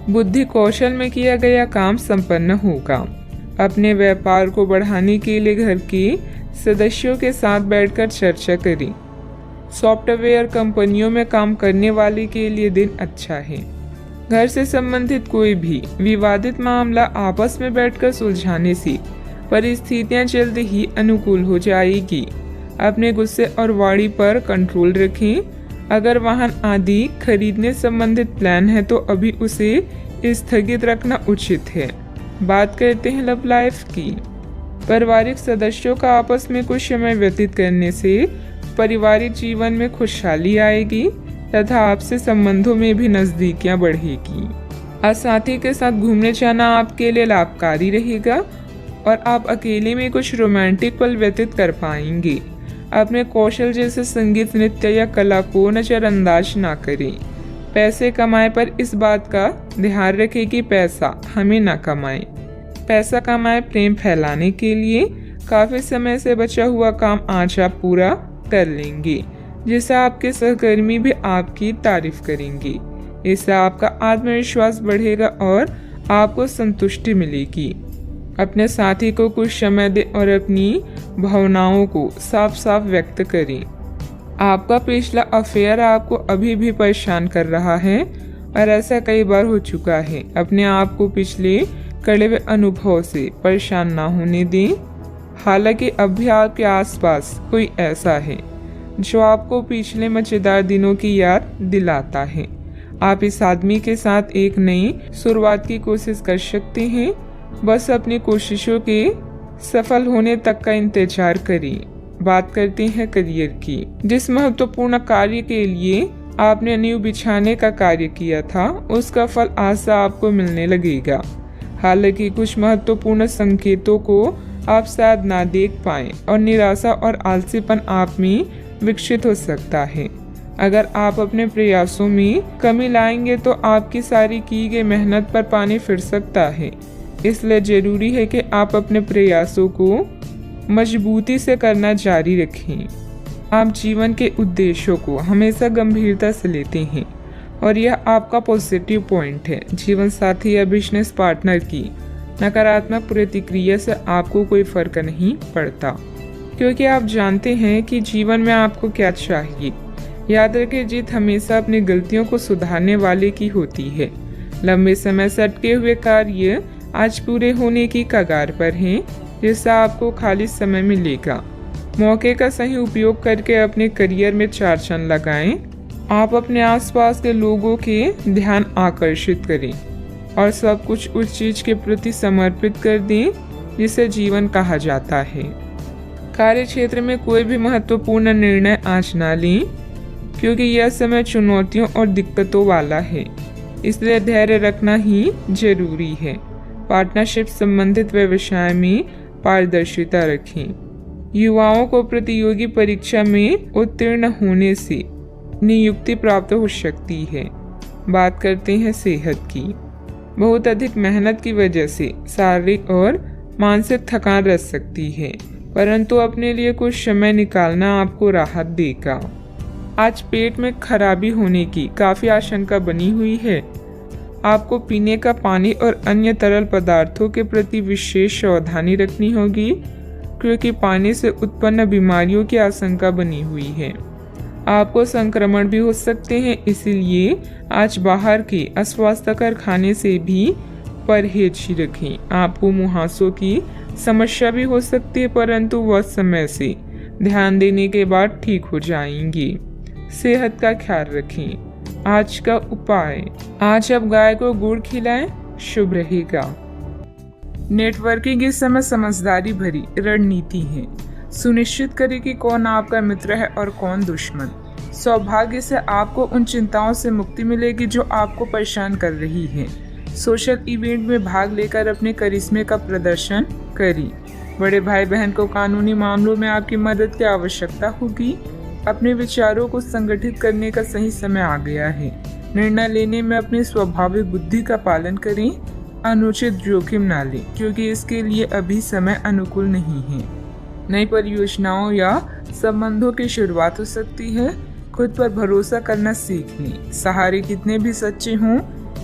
बुद्धि कौशल में किया गया काम संपन्न होगा। अपने व्यापार को बढ़ाने के लिए घर के सदस्यों के साथ बैठकर चर्चा करें। सॉफ्टवेयर कंपनियों में काम करने वाले के लिए दिन अच्छा है। घर से संबंधित कोई भी विवादित मामला आपस में बैठकर सुलझाने से परिस्थितियां जल्द ही अनुकूल हो जाएगी। अपने गुस्से और वाणी पर कंट्रोल रखें। अगर वाहन आदि खरीदने संबंधित प्लान है तो अभी उसे स्थगित रखना उचित है। बात करते हैं लव लाइफ की। पारिवारिक सदस्यों का आपस में कुछ समय व्यतीत करने से पारिवारिक जीवन में खुशहाली आएगी तथा आपसे संबंधों में भी नजदीकियां बढ़ेगी। आज साथी के साथ घूमने जाना आपके लिए लाभकारी रहेगा और आप अकेले में कुछ रोमांटिक पल व्यतीत कर पाएंगे। अपने कौशल जैसे संगीत, नृत्य या कला को नजरअंदाज ना करें। पैसे कमाए पर इस बात का ध्यान रखें कि पैसा हमें ना कमाए। पैसा कमाए प्रेम फैलाने के लिए काफी समय से बचा हुआ काम आज आप पूरा कर लेंगे, जिससे आपके सहकर्मी भी आपकी तारीफ करेंगे। इससे आपका आत्मविश्वास बढ़ेगा और आपको संतुष्टि मिलेगी। अपने साथी को कुछ समय दें और अपनी भावनाओं को साफ साफ व्यक्त करें। आपका पिछला अफेयर आपको अभी भी परेशान कर रहा है और ऐसा कई बार हो चुका है। अपने आप को पिछले कड़वे अनुभव से परेशान ना होने दें। हालांकि अब भी आपके आसपास कोई ऐसा है जो आपको पिछले मजेदार दिनों की याद दिलाता है। आप इस आदमी के साथ एक नई शुरुआत की कोशिश कर सकते हैं। बस अपनी कोशिशों के सफल होने तक का इंतजार करें। बात करते हैं करियर की। जिस महत्वपूर्ण कार्य के लिए आपने नींव बिछाने का कार्य किया था, उसका फल आज से आपको मिलने लगेगा। हालांकि कुछ महत्वपूर्ण संकेतों को आप शायद ना देख पाएं और निराशा और आलसीपन आप में विकसित हो सकता है। अगर आप अपने प्रयासों में कमी लाएंगे तो आपकी सारी की गई मेहनत पर पानी फिर सकता है। इसलिए जरूरी है कि आप अपने प्रयासों को मजबूती से करना जारी रखें। आप जीवन के उद्देश्यों को हमेशा गंभीरता से लेते हैं और यह आपका पॉजिटिव पॉइंट है। जीवन साथी या बिजनेस पार्टनर की नकारात्मक प्रतिक्रिया से आपको कोई फर्क नहीं पड़ता, क्योंकि आप जानते हैं कि जीवन में आपको क्या चाहिए। याद रखें, जीत हमेशा अपनी गलतियों को सुधारने वाले की होती है। लंबे समय से अटके हुए कार्य आज पूरे होने की कगार पर हैं, जिससे आपको खाली समय मिलेगा। मौके का सही उपयोग करके अपने करियर में 4 चांद लगाएं। आप अपने आसपास के लोगों के ध्यान आकर्षित करें और सब कुछ उस चीज के प्रति समर्पित कर दें जिसे जीवन कहा जाता है। कार्य क्षेत्र में कोई भी महत्वपूर्ण निर्णय आज ना लें, क्योंकि यह समय चुनौतियों और दिक्कतों वाला है। इसलिए धैर्य रखना ही जरूरी है। पार्टनरशिप संबंधित व्यवसाय में पारदर्शिता रखें। युवाओं को प्रतियोगी परीक्षा में उत्तीर्ण होने से नियुक्ति प्राप्त हो सकती है। बात करते हैं सेहत की। बहुत अधिक मेहनत की वजह से शारीरिक और मानसिक थकान रह सकती है, परंतु अपने लिए कुछ समय निकालना आपको राहत देगा। आज पेट में खराबी होने की काफी आशंका बनी हुई है। आपको पीने का पानी और अन्य तरल पदार्थों के प्रति विशेष सावधानी रखनी होगी, क्योंकि पानी से उत्पन्न बीमारियों की आशंका बनी हुई है। आपको संक्रमण भी हो सकते हैं, इसीलिए आज बाहर के अस्वास्थ्यकर खाने से भी परहेज ही रखें। आपको मुहासों की समस्या भी हो सकती है, परंतु वह समय से ध्यान देने के बाद ठीक हो जाएंगी। सेहत का ख्याल रखें। आज का उपाय, आज आप गाय को गुड़ खिलाएं, शुभ रहेगा। नेटवर्किंग इस समय समझदारी भरी रणनीति है। सुनिश्चित करें कि कौन आपका मित्र है और कौन दुश्मन। सौभाग्य से आपको उन चिंताओं से मुक्ति मिलेगी जो आपको परेशान कर रही है। सोशल इवेंट में भाग लेकर अपने करिश्मे का प्रदर्शन करें। बड़े भाई बहन को कानूनी मामलों में आपकी मदद की आवश्यकता होगी। अपने विचारों को संगठित करने का सही समय आ गया है। निर्णय लेने में अपनी स्वाभाविक बुद्धि का पालन करें। अनुचित जोखिम ना लें, क्योंकि इसके लिए अभी समय अनुकूल नहीं है। नई परियोजनाओं या संबंधों की शुरुआत हो सकती है। खुद पर भरोसा करना सीख लें। सहारे कितने भी सच्चे हों,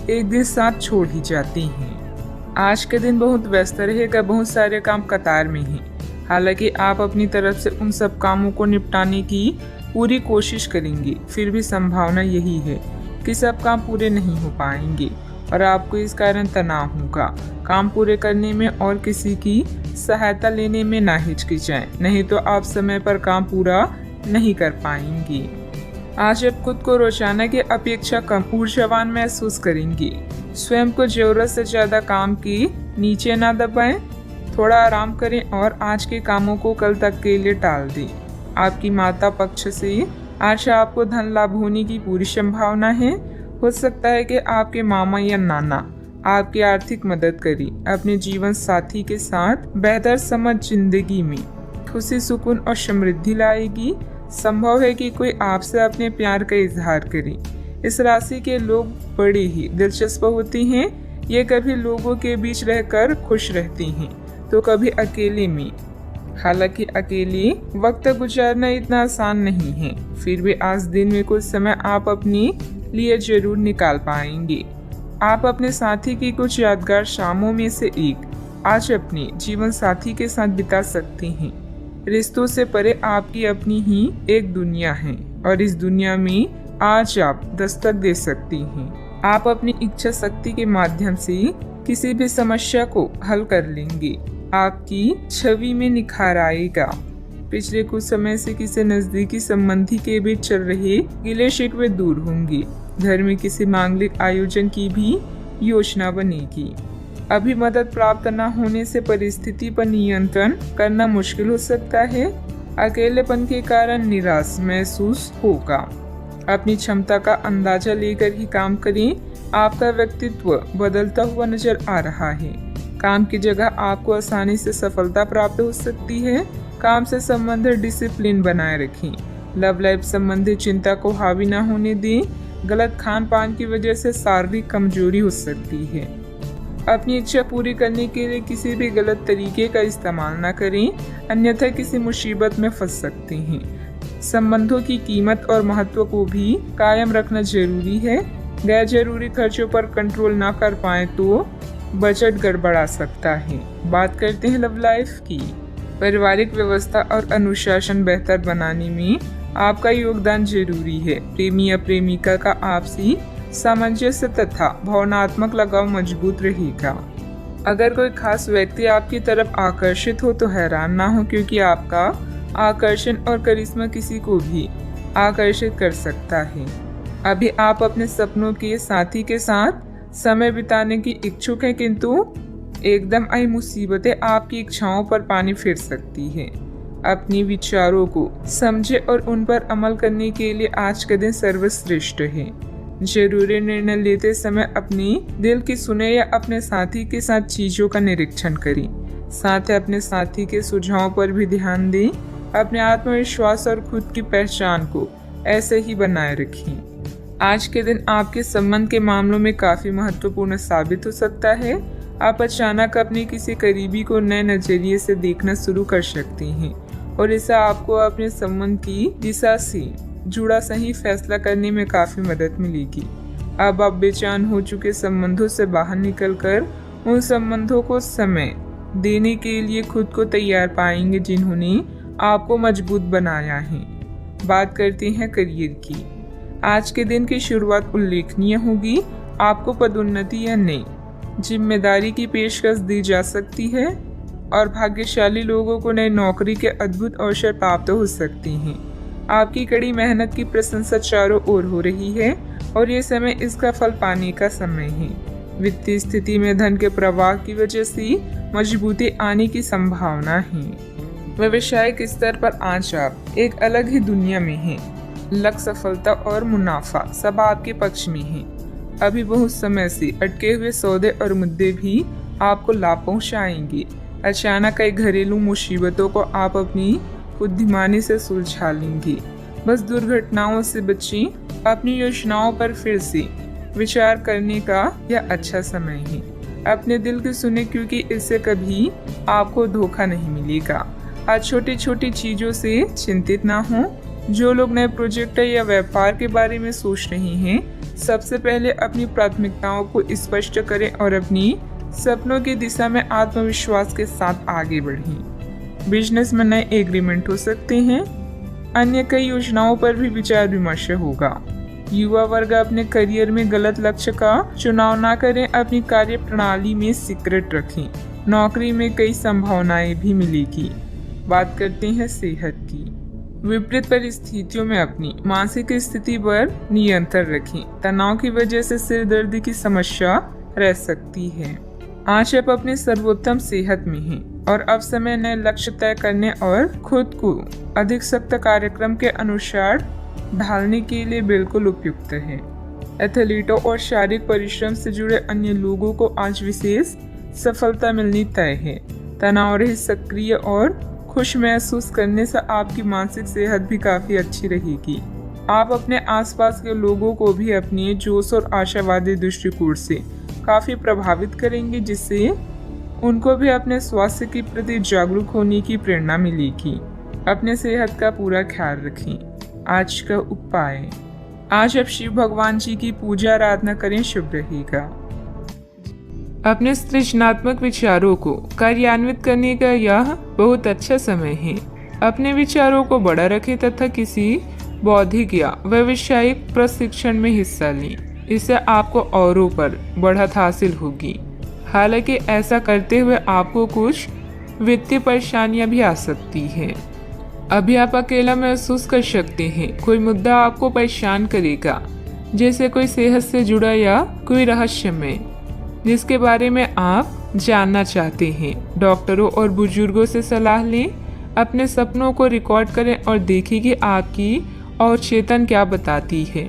एक दिन साथ छोड़ ही जाते हैं। आज के दिन बहुत व्यस्त रहेगा, बहुत सारे काम कतार में हैं। हालांकि आप अपनी तरफ से उन सब कामों को निपटाने की पूरी कोशिश करेंगे, फिर भी संभावना यही है कि सब काम पूरे नहीं हो पाएंगे और आपको इस कारण तनाव होगा। काम पूरे करने में और किसी की सहायता लेने में ना हिचकिचाएं, नहीं तो आप समय पर काम पूरा नहीं कर पाएंगे। आज आप खुद को रोजाना की अपेक्षा कम ऊर्जावान महसूस करेंगे। स्वयं को जरूरत से ज्यादा काम की नीचे ना दबाएं, थोड़ा आराम करें और आज के कामों को कल तक के लिए टाल दें। आपकी माता पक्ष से आज आपको धन लाभ होने की पूरी संभावना है। हो सकता है कि आपके मामा या नाना आपकी आर्थिक मदद करें। अपने जीवन साथी के साथ बेहतर समझ जिंदगी में खुशी, सुकून और समृद्धि लाएगी। संभव है कि कोई आपसे अपने प्यार का इजहार करे। इस राशि के लोग बड़े ही दिलचस्प होते हैं। ये कभी लोगों के बीच रहकर खुश रहते हैं तो कभी अकेले में। हालांकि अकेले वक्त गुजारना इतना आसान नहीं है, फिर भी आज दिन में कुछ समय आप अपने लिए जरूर निकाल पाएंगे। आप अपने साथी की कुछ यादगार शामों में से एक आज अपने जीवन साथी के साथ बिता सकते हैं। रिश्तों से परे आपकी अपनी ही एक दुनिया है और इस दुनिया में आज आप दस्तक दे सकती हैं। आप अपनी इच्छा शक्ति के माध्यम से किसी भी समस्या को हल कर लेंगे। आपकी छवि में निखार आएगा। पिछले कुछ समय से किसी नजदीकी संबंधी के बीच चल रहे गिले शिकवे दूर होंगे। घर में किसी मांगलिक आयोजन की भी योजना बनेगी। अभी मदद प्राप्त न होने से परिस्थिति पर नियंत्रण करना मुश्किल हो सकता है। अकेलेपन के कारण निराश महसूस होगा। अपनी क्षमता का अंदाजा लेकर ही काम करें। आपका व्यक्तित्व बदलता हुआ नजर आ रहा है। काम की जगह आपको आसानी से सफलता प्राप्त हो सकती है। काम से संबंधित डिसिप्लिन बनाए रखें। लव लाइफ संबंधी चिंता को हावी न होने दें। गलत खान पान की वजह से शारीरिक कमजोरी हो सकती है। अपनी इच्छा पूरी करने के लिए किसी भी गलत तरीके का इस्तेमाल न करें, अन्यथा किसी मुसीबत में फंस सकते हैं। संबंधों की कीमत और महत्व को भी कायम रखना जरूरी है। गैर जरूरी खर्चों पर कंट्रोल ना कर पाए तो बजट गड़बड़ा सकता है। बात करते हैं लव लाइफ की। पारिवारिक व्यवस्था और अनुशासन बेहतर बनाने में आपका योगदान जरूरी है। प्रेमी या प्रेमिका का आपसी सामंजस्य तथा भावनात्मक लगाव मजबूत रहेगा। अगर कोई खास व्यक्ति आपकी तरफ आकर्षित हो तो हैरान ना हो, क्योंकि आपका आकर्षण और करिश्मा किसी को भी आकर्षित कर सकता है। अभी आप अपने सपनों के साथी के साथ समय बिताने की इच्छुक हैं, किंतु एकदम आई मुसीबतें आपकी इच्छाओं पर पानी फेर सकती हैं। अपने विचारों को समझे और उन पर अमल करने के लिए आज का दिन सर्वश्रेष्ठ है। जरूरी निर्णय लेते समय अपने दिल की सुने या अपने साथी के साथ चीजों का निरीक्षण करें। साथ ही अपने साथी के सुझावों पर भी ध्यान दें। अपने आत्मविश्वास और खुद की पहचान को ऐसे ही बनाए रखें। आज के दिन आपके संबंध के मामलों में काफी महत्वपूर्ण साबित हो सकता है। आप अचानक अपने किसी करीबी को नए नजरिए से देखना शुरू कर सकते हैं और इससे आपको अपने संबंध की दिशा से जुड़ा सही फैसला करने में काफी मदद मिलेगी। अब आप बेचैन हो चुके संबंधों से बाहर निकलकर उन संबंधों को समय देने के लिए खुद को तैयार पाएंगे जिन्होंने आपको मजबूत बनाया है। बात करते हैं करियर की। आज के दिन की शुरुआत उल्लेखनीय होगी। आपको पदोन्नति या नई जिम्मेदारी की पेशकश दी जा सकती है और भाग्यशाली लोगों को नई नौकरी के अद्भुत अवसर प्राप्त हो सकते हैं। आपकी कड़ी मेहनत की प्रशंसा चारों ओर हो रही है और ये समय इसका फल पाने का समय है। वित्तीय स्थिति में धन के प्रवाह की वजह से मजबूती आने की संभावना है। व्यवसायिक स्तर पर आज आप एक अलग ही दुनिया में हैं। लक्ष्य, सफलता और मुनाफा सब आपके पक्ष में है। अभी बहुत समय से अटके हुए सौदे और मुद्दे भी आपको लाभ पहुंचाएंगे। अचानक कई घरेलू मुसीबतों को आप अपनी बुद्धिमानी से सुलझा लेंगे। बस दुर्घटनाओं से बचें। अपनी योजनाओं पर फिर से विचार करने का यह अच्छा समय है। अपने दिल की सुने, क्योंकि इससे कभी आपको धोखा नहीं मिलेगा। आज छोटी छोटी चीजों से चिंतित ना हो। जो लोग नए प्रोजेक्ट या व्यापार के बारे में सोच रहे हैं, सबसे पहले अपनी प्राथमिकताओं को स्पष्ट करें और अपनी सपनों की दिशा में आत्मविश्वास के साथ आगे बढ़ें। बिजनेस में नए एग्रीमेंट हो सकते हैं। अन्य कई योजनाओं पर भी विचार विमर्श होगा। युवा वर्ग अपने करियर में गलत लक्ष्य का चुनाव ना करें। अपनी कार्य प्रणाली में सीक्रेट रखें। नौकरी में कई संभावनाएं भी मिलेगी। बात करते हैं सेहत की। विपरीत परिस्थितियों में अपनी मानसिक स्थिति पर नियंत्रण रखें। तनाव की वजह से सिर दर्द की समस्या रह सकती है। आज आप अपने सर्वोत्तम सेहत में हैं और अब समय नए लक्ष्य तय करने और खुद को अधिक सख्त कार्यक्रम के अनुसार ढालने के लिए बिल्कुल उपयुक्त है। एथलीटों और शारीरिक परिश्रम से जुड़े अन्य लोगों को आज विशेष सफलता मिलनी तय है। तनाव रहित, सक्रिय और खुश महसूस करने से आपकी मानसिक सेहत भी काफी अच्छी रहेगी। आप अपने आसपास के लोगों को भी अपने जोश और आशावादी दृष्टिकोण से काफी प्रभावित करेंगे, जिससे उनको भी अपने स्वास्थ्य के प्रति जागरूक होने की प्रेरणा मिलेगी। अपने सेहत का पूरा ख्याल रखें। आज का उपाय, आज आप शिव भगवान जी की पूजा आराधना करें, शुभ रहेगा। अपने सृजनात्मक विचारों को कार्यान्वित करने का यह बहुत अच्छा समय है। अपने विचारों को बड़ा रखें तथा किसी बौद्धिक या व्यावसायिक प्रशिक्षण में हिस्सा लें। इससे आपको औरों पर बढ़त हासिल होगी। हालांकि ऐसा करते हुए आपको कुछ वित्तीय परेशानियां भी आ सकती हैं। अभी आप अकेला महसूस कर सकते हैं। कोई मुद्दा आपको परेशान करेगा, जैसे कोई सेहत से जुड़ा या कोई रहस्यमय जिसके बारे में आप जानना चाहते हैं। डॉक्टरों और बुजुर्गों से सलाह लें। अपने सपनों को रिकॉर्ड करें और देखें कि आपकी और चेतन क्या बताती है।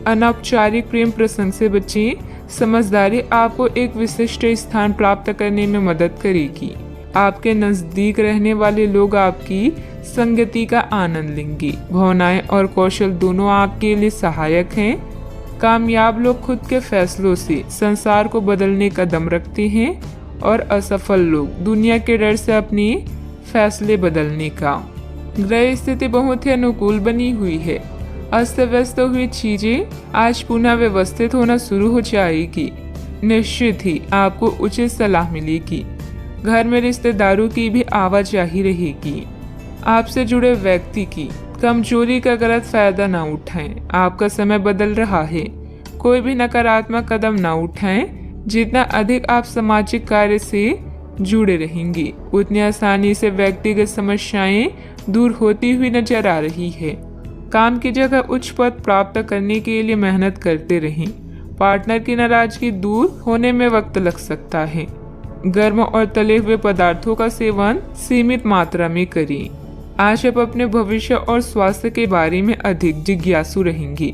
अनौपचारिक प्रेम प्रसंग से बचें। समझदारी आपको एक विशिष्ट स्थान प्राप्त करने में मदद करेगी। आपके नजदीक रहने वाले लोग आपकी संगति का आनंद लेंगे। भावनाएं और कौशल दोनों आपके लिए सहायक हैं। कामयाब लोग खुद के फैसलों से संसार को बदलने का दम रखते हैं और असफल लोग दुनिया के डर से अपने फैसले बदलने का। ग्रह स्थिति बहुत ही अनुकूल बनी हुई है। अस्त व्यस्त हुई चीजें आज पुनः व्यवस्थित होना शुरू हो जाएगी। निश्चित ही आपको उचित सलाह मिलेगी। घर में रिश्तेदारों की भी आवाजाही रहेगी। आपसे जुड़े व्यक्ति की कमजोरी का गलत फायदा ना उठाएं। आपका समय बदल रहा है। कोई भी नकारात्मक कदम ना उठाएं। जितना अधिक आप सामाजिक कार्य से जुड़े रहेंगे, उतनी आसानी से व्यक्तिगत समस्याएं दूर होती हुई नजर आ रही है। काम की जगह उच्च पद प्राप्त करने के लिए मेहनत करते रहें। पार्टनर की नाराजगी दूर होने में वक्त लग सकता है। गर्म और तले हुए पदार्थों का सेवन सीमित मात्रा में करें। आज आप अपने भविष्य और स्वास्थ्य के बारे में अधिक जिज्ञासु रहेंगे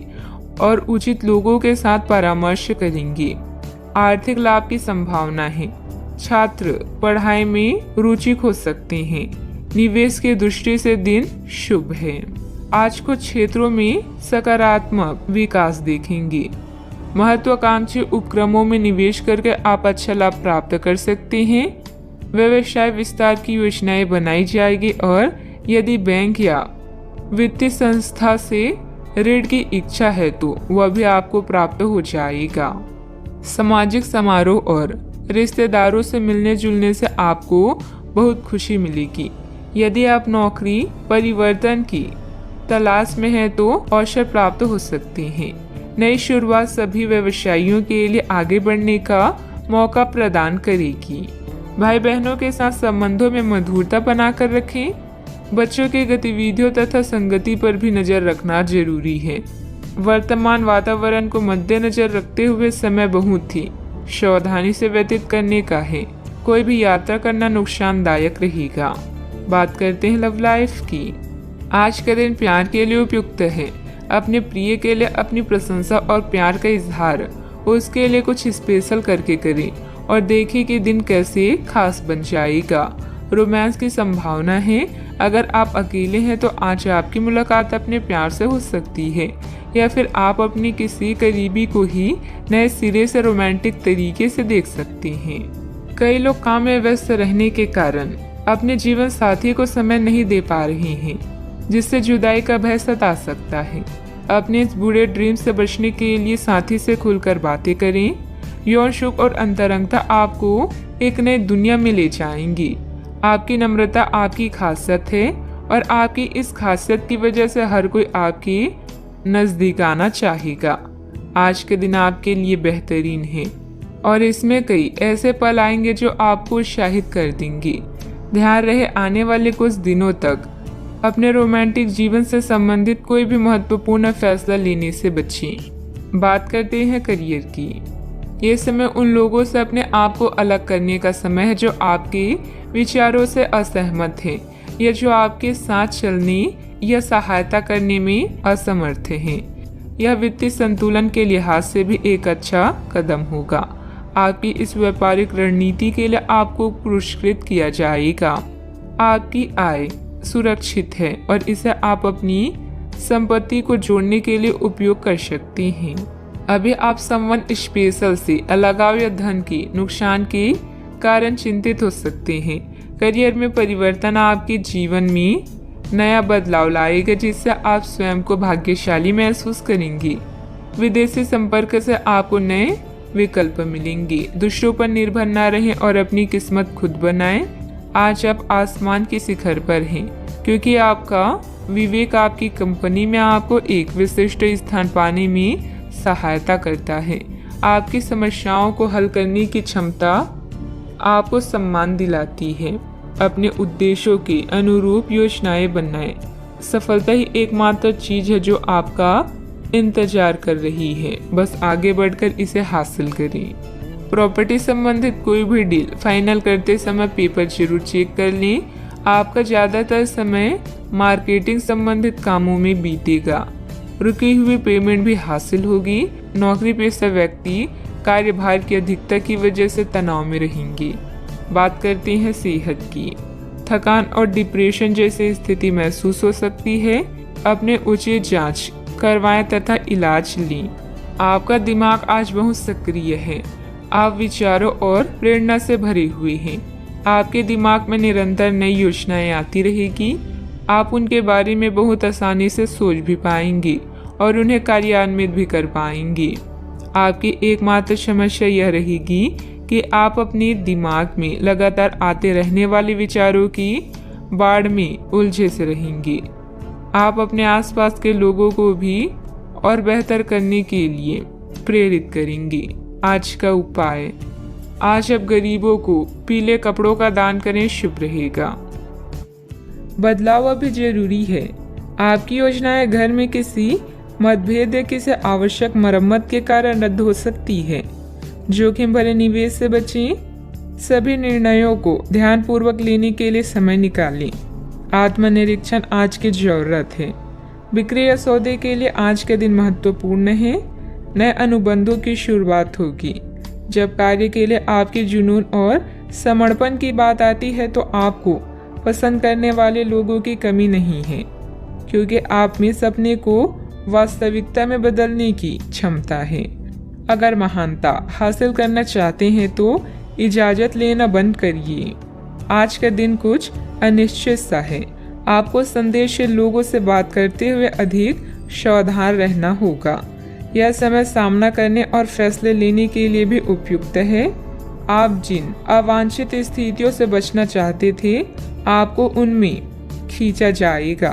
और उचित लोगों के साथ परामर्श करेंगे। आर्थिक लाभ की संभावना है। छात्र पढ़ाई में रुचि खो सकते हैं। निवेश की दृष्टि से दिन शुभ है। आज कुछ क्षेत्रों में सकारात्मक विकास देखेंगे। महत्वाकांक्षी उपक्रमों में निवेश करके आप अच्छा लाभ प्राप्त कर सकते हैं। व्यवसाय विस्तार की योजनाएं बनाई जाएगी और यदि बैंक या वित्तीय संस्था से ऋण की इच्छा है तो वह भी आपको प्राप्त हो जाएगा। सामाजिक समारोह और रिश्तेदारों से मिलने जुलने से आपको बहुत खुशी मिलेगी। यदि आप नौकरी परिवर्तन की तलाश में हैं तो अवसर प्राप्त हो सकते हैं। नई शुरुआत सभी व्यवसायियों के लिए आगे बढ़ने का मौका प्रदान करेगी। भाई बहनों के साथ संबंधों में मधुरता बनाकर रखें। बच्चों की गतिविधियों तथा संगति पर भी नजर रखना जरूरी है। वर्तमान वातावरण को मद्देनजर रखते हुए समय बहुत ही सावधानी से व्यतीत करने का है। कोई भी यात्रा करना नुकसानदायक रहेगा। बात करते हैं लव लाइफ की। आज का दिन प्यार के लिए उपयुक्त है। अपने प्रिय के लिए अपनी प्रशंसा और प्यार का इजहार उसके लिए कुछ स्पेशल करके करें और देखें कि दिन कैसे खास बन जाएगा। रोमांस की संभावना है। अगर आप अकेले हैं तो आज आपकी मुलाकात अपने प्यार से हो सकती है, या फिर आप अपनी किसी करीबी को ही नए सिरे से रोमांटिक तरीके से देख सकते हैं। कई लोग काम में व्यस्त रहने के कारण अपने जीवन साथी को समय नहीं दे पा रहे हैं, जिससे जुदाई का भय सता सकता है। अपने इस बुरे ड्रीम से बचने के लिए साथी से खुलकर बातें करें। यौन सुख और अंतरंगता आपको एक नई दुनिया में ले जाएंगी। आपकी नम्रता आपकी खासियत है और आपकी इस खासियत की वजह से हर कोई आपके नजदीक आना चाहेगा। आज के दिन आपके लिए बेहतरीन है और इसमें कई ऐसे पल आएंगे जो आपको उत्साहित कर देंगे। ध्यान रहे आने वाले कुछ दिनों तक अपने रोमांटिक जीवन से संबंधित कोई भी महत्वपूर्ण फैसला लेने से बचें। बात करते हैं करियर की। ये समय उन लोगों से अपने आप को अलग करने का समय है जो आपके विचारों से असहमत हैं या जो आपके साथ चलने या सहायता करने में असमर्थ हैं। यह वित्तीय संतुलन के लिहाज से भी एक अच्छा कदम होगा। आपकी इस व्यापारिक रणनीति के लिए आपको पुरस्कृत किया जाएगा। आपकी आय सुरक्षित है और इसे आप अपनी संपत्ति को जोड़ने के लिए उपयोग कर सकते हैं। अभी आप समवन स्पेशल से अलगाव या धन के नुकसान के कारण चिंतित हो सकते हैं। करियर में परिवर्तन आपके जीवन में नया बदलाव लाएगा, जिससे आप स्वयं को भाग्यशाली महसूस करेंगे। विदेशी संपर्क से आपको नए विकल्प मिलेंगे। दूसरों पर निर्भर न रहें और अपनी किस्मत खुद बनाएं। आज आप आसमान के शिखर पर हैं, क्योंकि आपका विवेक आपकी कंपनी में आपको एक विशिष्ट स्थान पाने में सहायता करता है। आपकी समस्याओं को हल करने की क्षमता आपको सम्मान दिलाती है। अपने उद्देश्यों के अनुरूप योजनाएं बनाएं। सफलता ही एकमात्र चीज है जो आपका इंतजार कर रही है। बस आगे बढ़कर इसे हासिल करें। प्रॉपर्टी संबंधित कोई भी डील फाइनल करते समय पेपर जरूर चेक कर लें। आपका ज्यादातर समय मार्केटिंग संबंधित कामों में बीतेगा। रुकी हुई पेमेंट भी हासिल होगी। नौकरी पेशा व्यक्ति कार्यभार की अधिकता की वजह से तनाव में रहेंगे। बात करते हैं सेहत की। थकान और डिप्रेशन जैसी स्थिति महसूस हो सकती है। अपने उचित जांच करवाएं तथा इलाज लें। आपका दिमाग आज बहुत सक्रिय है। आप विचारों और प्रेरणा से भरे हुए हैं। आपके दिमाग में निरंतर नई योजनाएं आती रहेगी। आप उनके बारे में बहुत आसानी से सोच भी पाएंगे और उन्हें कार्यान्वित भी कर पाएंगे। आपकी एकमात्र समस्या यह रहेगी कि आप अपने दिमाग में लगातार आते रहने वाले विचारों की बाढ़ में उलझे से रहेंगे। आप अपने आसपास के लोगों को भी और बेहतर करने के लिए प्रेरित करेंगे। आज का उपाय, आज आप गरीबों को पीले कपड़ों का दान करें, शुभ रहेगा। बदलाव अभी जरूरी है। आपकी योजनाएं घर में किसी मतभेद या किसी आवश्यक मरम्मत के कारण रद्द हो सकती है। जोखिम भरे निवेश से बचें। सभी निर्णयों को ध्यानपूर्वक लेने के लिए समय निकालें। आत्मनिरीक्षण आज की जरूरत है। बिक्री या सौदे के लिए आज का दिन महत्वपूर्ण है। नए अनुबंधों की शुरुआत होगी। जब कार्य के लिए आपके जुनून और समर्पण की बात आती है तो आपको पसंद करने वाले लोगों की कमी नहीं है, क्योंकि आप में सपने को वास्तविकता में बदलने की क्षमता है। अगर महानता हासिल करना चाहते हैं तो इजाजत लेना बंद करिए। आज का दिन कुछ अनिश्चित सा है। आपको संदेहशील लोगों से बात करते हुए अधिक सावधान रहना होगा। यह समय सामना करने और फैसले लेने के लिए भी उपयुक्त है। आप जिन अवांछित स्थितियों से बचना चाहते थे, आपको उनमें खींचा जाएगा।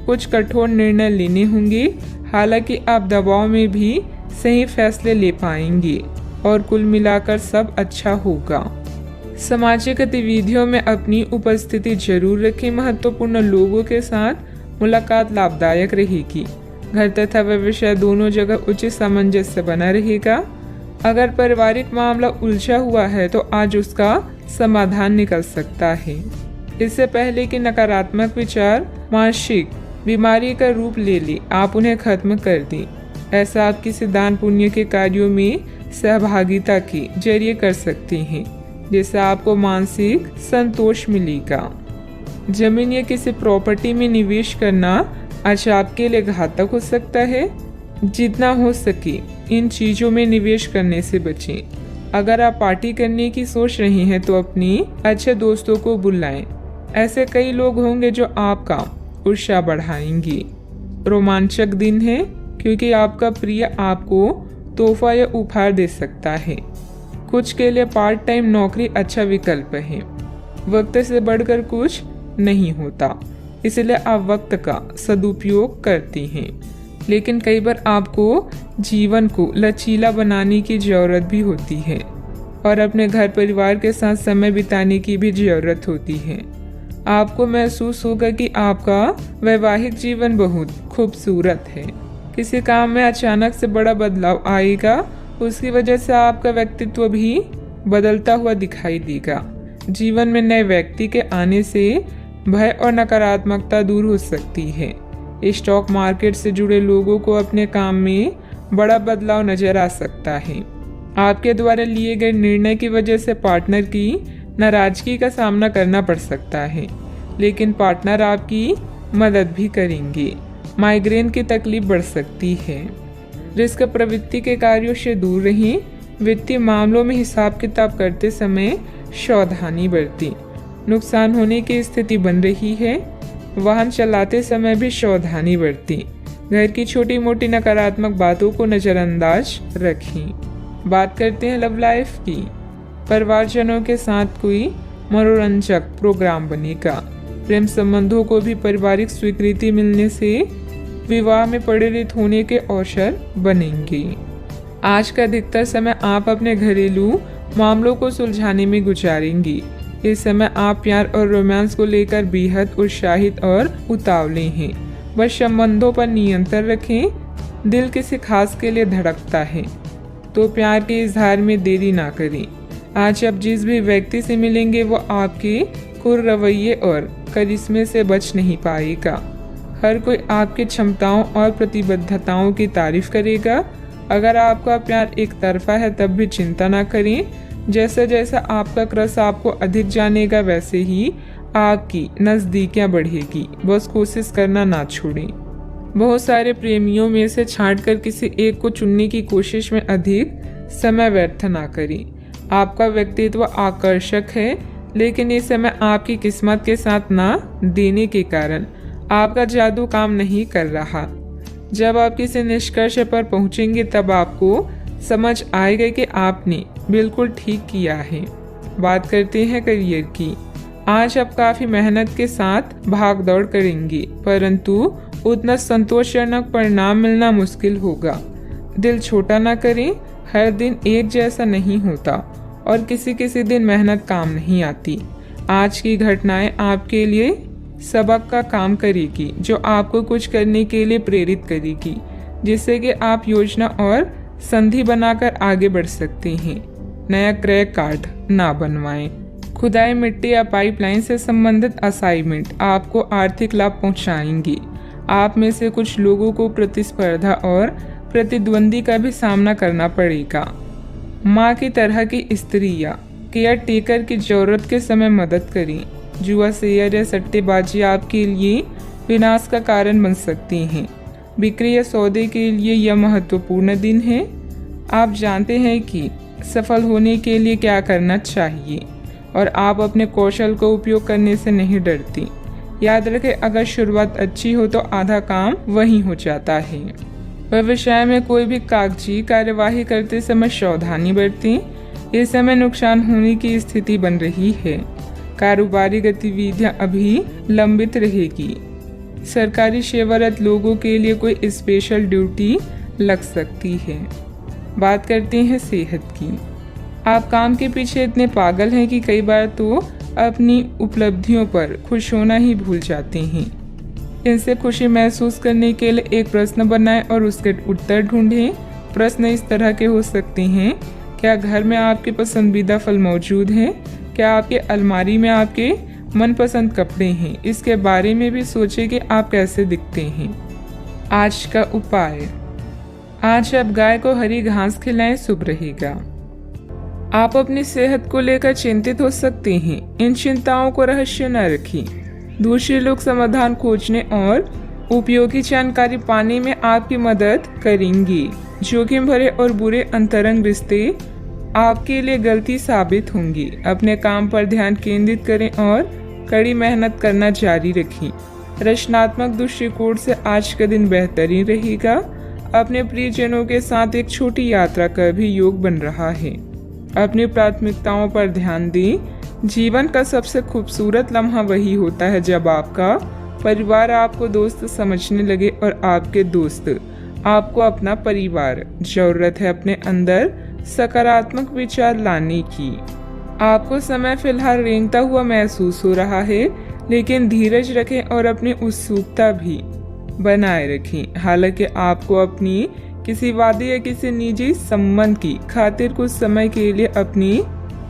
कुछ कठोर निर्णय लेने होंगे, हालांकि आप दबाव में भी सही फैसले ले पाएंगे और कुल मिलाकर सब अच्छा होगा। सामाजिक गतिविधियों में अपनी उपस्थिति जरूर रखें। महत्वपूर्ण लोगों के साथ मुलाकात लाभदायक रहेगी। घर तथा व्यवसाय दोनों जगह उचित सामंजस्य बना रहेगा। अगर पारिवारिक मामला उलझा हुआ है तो आज उसका समाधान निकल सकता है। इससे पहले कि नकारात्मक विचार मानसिक बीमारी का रूप ले ले, आप उन्हें खत्म कर दें। ऐसा आप किसी दान पुण्य के कार्यों में सहभागिता के जरिए कर सकते हैं, जिससे आपको मानसिक संतोष मिलेगा। जमीन या किसी प्रॉपर्टी में निवेश करना आज आपके लिए घातक हो सकता है। जितना हो सके इन चीजों में निवेश करने से बचें। अगर आप पार्टी करने की सोच रहे हैं तो अपनी अच्छे दोस्तों को बुलाएं। ऐसे कई लोग होंगे जो आपका उत्साह बढ़ाएंगे। रोमांचक दिन है क्योंकि आपका प्रिय आपको तोहफा या उपहार दे सकता है। कुछ के लिए पार्ट टाइम नौकरी अच्छा विकल्प है। वक्त से बढ़कर कुछ नहीं होता, इसलिए आप वक्त का सदुपयोग करते हैं। लेकिन कई बार आपको जीवन को लचीला बनाने की जरूरत भी होती है और अपने घर परिवार के साथ समय बिताने की भी जरूरत होती है। आपको महसूस होगा कि आपका वैवाहिक जीवन बहुत खूबसूरत है। किसी काम में अचानक से बड़ा बदलाव आएगा, उसकी वजह से आपका व्यक्तित्व भी बदलता हुआ दिखाई देगा। जीवन में नए व्यक्ति के आने से भय और नकारात्मकता दूर हो सकती है। स्टॉक मार्केट से जुड़े लोगों को अपने काम में बड़ा बदलाव नजर आ सकता है। आपके द्वारा लिए गए निर्णय की वजह से पार्टनर की नाराजगी का सामना करना पड़ सकता है, लेकिन पार्टनर आपकी मदद भी करेंगे। माइग्रेन की तकलीफ बढ़ सकती है। रिस्क प्रवृत्ति के कार्यों से दूर रहें। वित्तीय मामलों में हिसाब किताब करते समय सावधानी बरतें। नुकसान होने की स्थिति बन रही है। वाहन चलाते समय भी सावधानी बरतें। घर की छोटी मोटी नकारात्मक बातों को नज़रअंदाज रखें। बात करते हैं लव लाइफ की। परिवारजनों के साथ कोई मनोरंजक प्रोग्राम बनेगा। प्रेम संबंधों को भी पारिवारिक स्वीकृति मिलने से विवाह में परिणत होने के अवसर बनेंगे। आज का अधिकतर समय आप अपने घरेलू मामलों को सुलझाने में गुजारेंगे। इस समय आप प्यार और रोमांस को लेकर बेहद उत्साहित और उतावले हैं। बस संबंधों पर नियंत्रण रखें। दिल किसी खास के लिए धड़कता है तो प्यार के इजहार में देरी ना करें। आज आप जिस भी व्यक्ति से मिलेंगे वो आपके कुर रवैये और करिश्मे से बच नहीं पाएगा। हर कोई आपकी क्षमताओं और प्रतिबद्धताओं की तारीफ करेगा। अगर आपका प्यार एक तरफा है तब भी चिंता ना करें। जैसे जैसे आपका क्रश आपको अधिक जानेगा वैसे ही आपकी नज़दीकियाँ बढ़ेगी। बस कोशिश करना ना छोड़ें। बहुत सारे प्रेमियों में से छांटकर किसी एक को चुनने की कोशिश में अधिक समय व्यर्थ ना करें। आपका व्यक्तित्व आकर्षक है, लेकिन इस समय आपकी किस्मत के साथ ना देने के कारण आपका जादू काम नहीं कर रहा। जब आप किसी निष्कर्ष पर पहुंचेंगे तब आपको समझ आएगा कि आपने बिल्कुल ठीक किया है। बात करते हैं करियर की। आज आप काफी मेहनत के साथ भाग दौड़ करेंगे, परंतु उतना संतोषजनक परिणाम मिलना मुश्किल होगा। दिल छोटा ना करें। हर दिन एक जैसा नहीं होता और किसी किसी दिन मेहनत काम नहीं आती। आज की घटनाएं आपके लिए सबक का काम करेगी, जो आपको कुछ करने के लिए प्रेरित करेगी, जिससे कि आप योजना और संधि बनाकर आगे बढ़ सकते हैं। नया क्रैक कार्ड ना बनवाएं। खुदाई मिट्टी या पाइपलाइन से संबंधित असाइनमेंट आपको आर्थिक लाभ पहुंचाएंगे। आप में से कुछ लोगों को प्रतिस्पर्धा और प्रतिद्वंदी का भी सामना करना पड़ेगा। माँ की तरह की स्त्री या केयर टेकर की जरूरत के समय मदद करें। जुआ, शेयर या सट्टेबाजी आपके लिए विनाश का कारण बन सकती हैं। बिक्री या सौदे के लिए यह महत्वपूर्ण दिन है। आप जानते हैं कि सफल होने के लिए क्या करना चाहिए और आप अपने कौशल को उपयोग करने से नहीं डरती। याद रखें, अगर शुरुआत अच्छी हो तो आधा काम वहीं हो जाता है। व्यवसाय में कोई भी कागजी कार्यवाही करते समय सावधानी बरतें। इस समय नुकसान होने की स्थिति बन रही है। कारोबारी गतिविधियां अभी लंबित रहेगी। सरकारी सेवारत लोगों के लिए कोई स्पेशल ड्यूटी लग सकती है। बात करते हैं सेहत की। आप काम के पीछे इतने पागल हैं कि कई बार तो अपनी उपलब्धियों पर खुश होना ही भूल जाते हैं। इनसे खुशी महसूस करने के लिए एक प्रश्न बनाएं और उसके उत्तर ढूंढें। प्रश्न इस तरह के हो सकते हैं: क्या घर में आपके पसंदीदा फल मौजूद हैं? क्या आपके अलमारी में आपके मनपसंद कपड़े हैं? इसके बारे में भी सोचें कि आप कैसे दिखते हैं। आज का उपाय: आज आप गाय को हरी घास खिलाएं, शुभ रहेगा। आप अपनी सेहत को लेकर चिंतित हो सकते हैं। इन चिंताओं को रहस्य न रखें। दूसरे लोग समाधान खोजने और उपयोगी जानकारी पाने में आपकी मदद करेंगे। जोखिम भरे और बुरे अंतरंग रिश्ते आपके लिए गलती साबित होंगी। अपने काम पर ध्यान केंद्रित करें और कड़ी मेहनत करना जारी रखें। रचनात्मक दृष्टिकोण से आज का दिन बेहतरीन रहेगा। अपने प्रियजनों के साथ एक छोटी यात्रा का भी योग बन रहा है। अपनी प्राथमिकताओं पर ध्यान दें। जीवन का सबसे खूबसूरत लम्हा वही होता है जब आपका परिवार आपको दोस्त समझने लगे और आपके दोस्त आपको अपना परिवार। जरूरत है अपने अंदर सकारात्मक विचार लाने की। आपको समय फिलहाल रेंगता हुआ महसूस हो रहा है, लेकिन धीरज रखें और अपनी उत्सुकता भी बनाए रखें। हालांकि आपको अपनी किसी वादे या किसी निजी संबंध की खातिर कुछ समय के लिए अपनी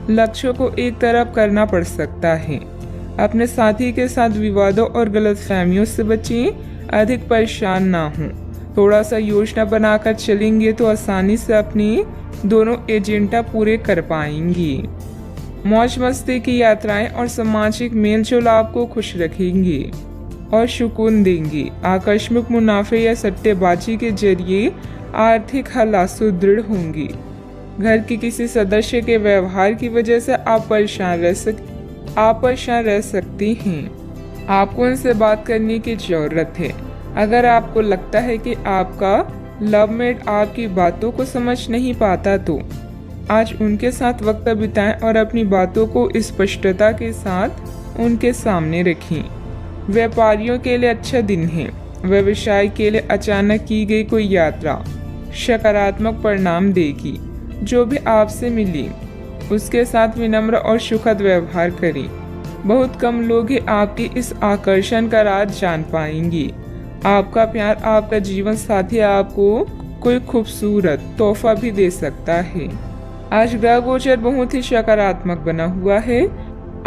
लक्ष्यों को एक तरफ करना पड़ सकता है। अपने साथी के साथ विवादों और गलतफहमियों से बचें। अधिक परेशान ना हों। थोड़ा सा योजना बनाकर चलेंगे तो आसानी से अपनी दोनों एजेंडा पूरे कर पाएंगे। मौज मस्ती की यात्राएं और सामाजिक मेलजोल आपको खुश रखेंगे और सुकून देंगे। आकस्मिक मुनाफे या सट्टेबाजी के जरिए आर्थिक हालात सुदृढ़ होंगे। घर के किसी सदस्य के व्यवहार की वजह से आप परेशान रह सकती हैं। आपको उनसे बात करने की जरूरत है। अगर आपको लगता है कि आपका लवमेट आपकी बातों को समझ नहीं पाता तो आज उनके साथ वक्त बिताएं और अपनी बातों को स्पष्टता के साथ उनके सामने रखें। व्यापारियों के लिए अच्छा दिन है। व्यवसाय के लिए अचानक की गई कोई यात्रा सकारात्मक परिणाम देगी। जो भी आपसे मिले उसके साथ विनम्र और सुखद व्यवहार करें। बहुत कम लोग ही आपके इस आकर्षण का राज जान पाएंगे। आपका प्यार आपका जीवन साथी आपको कोई खूबसूरत तोहफा भी दे सकता है। आज ग्रह गोचर बहुत ही सकारात्मक बना हुआ है।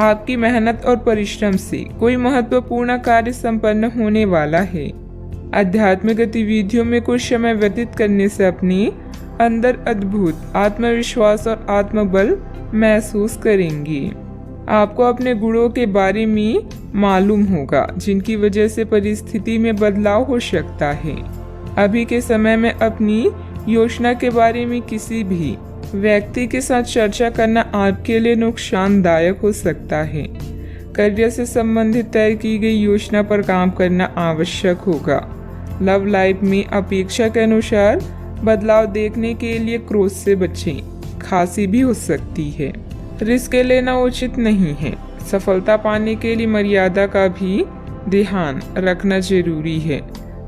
आपकी मेहनत और परिश्रम से कोई महत्वपूर्ण कार्य संपन्न होने वाला है। आध्यात्मिक गतिविधियों में कुछ समय व्यतीत करने से अपने अंदर अद्भुत आत्मविश्वास और आत्मबल महसूस करेंगे। आपको अपने गुणों के बारे में मालूम होगा जिनकी वजह से परिस्थिति में बदलाव हो सकता है। अभी के समय में अपनी योजना के बारे में किसी भी व्यक्ति के साथ चर्चा करना आपके लिए नुकसानदायक हो सकता है। करियर से संबंधित तय की गई योजना पर काम करना आवश्यक होगा। लव लाइफ में अपेक्षा के अनुसार बदलाव देखने के लिए क्रोध से बचें। खांसी भी हो सकती है। रिस्क लेना उचित नहीं है। सफलता पाने के लिए मर्यादा का भी ध्यान रखना जरूरी है।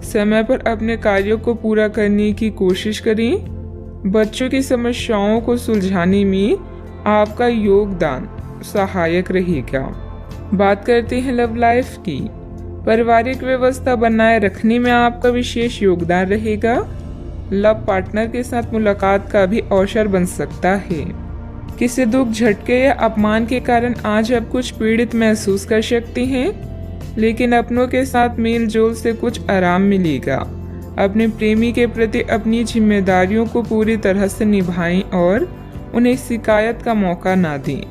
समय पर अपने कार्यों को पूरा करने की कोशिश करें। बच्चों की समस्याओं को सुलझाने में आपका योगदान सहायक रहेगा। बात करते हैं लव लाइफ की। पारिवारिक व्यवस्था बनाए रखने में आपका विशेष योगदान रहेगा। लव पार्टनर के साथ मुलाकात का भी अवसर बन सकता है। किसी दुख, झटके या अपमान के कारण आज आप कुछ पीड़ित महसूस कर सकते हैं, लेकिन अपनों के साथ मेल जोल से कुछ आराम मिलेगा। अपने प्रेमी के प्रति अपनी जिम्मेदारियों को पूरी तरह से निभाएं और उन्हें शिकायत का मौका ना दें।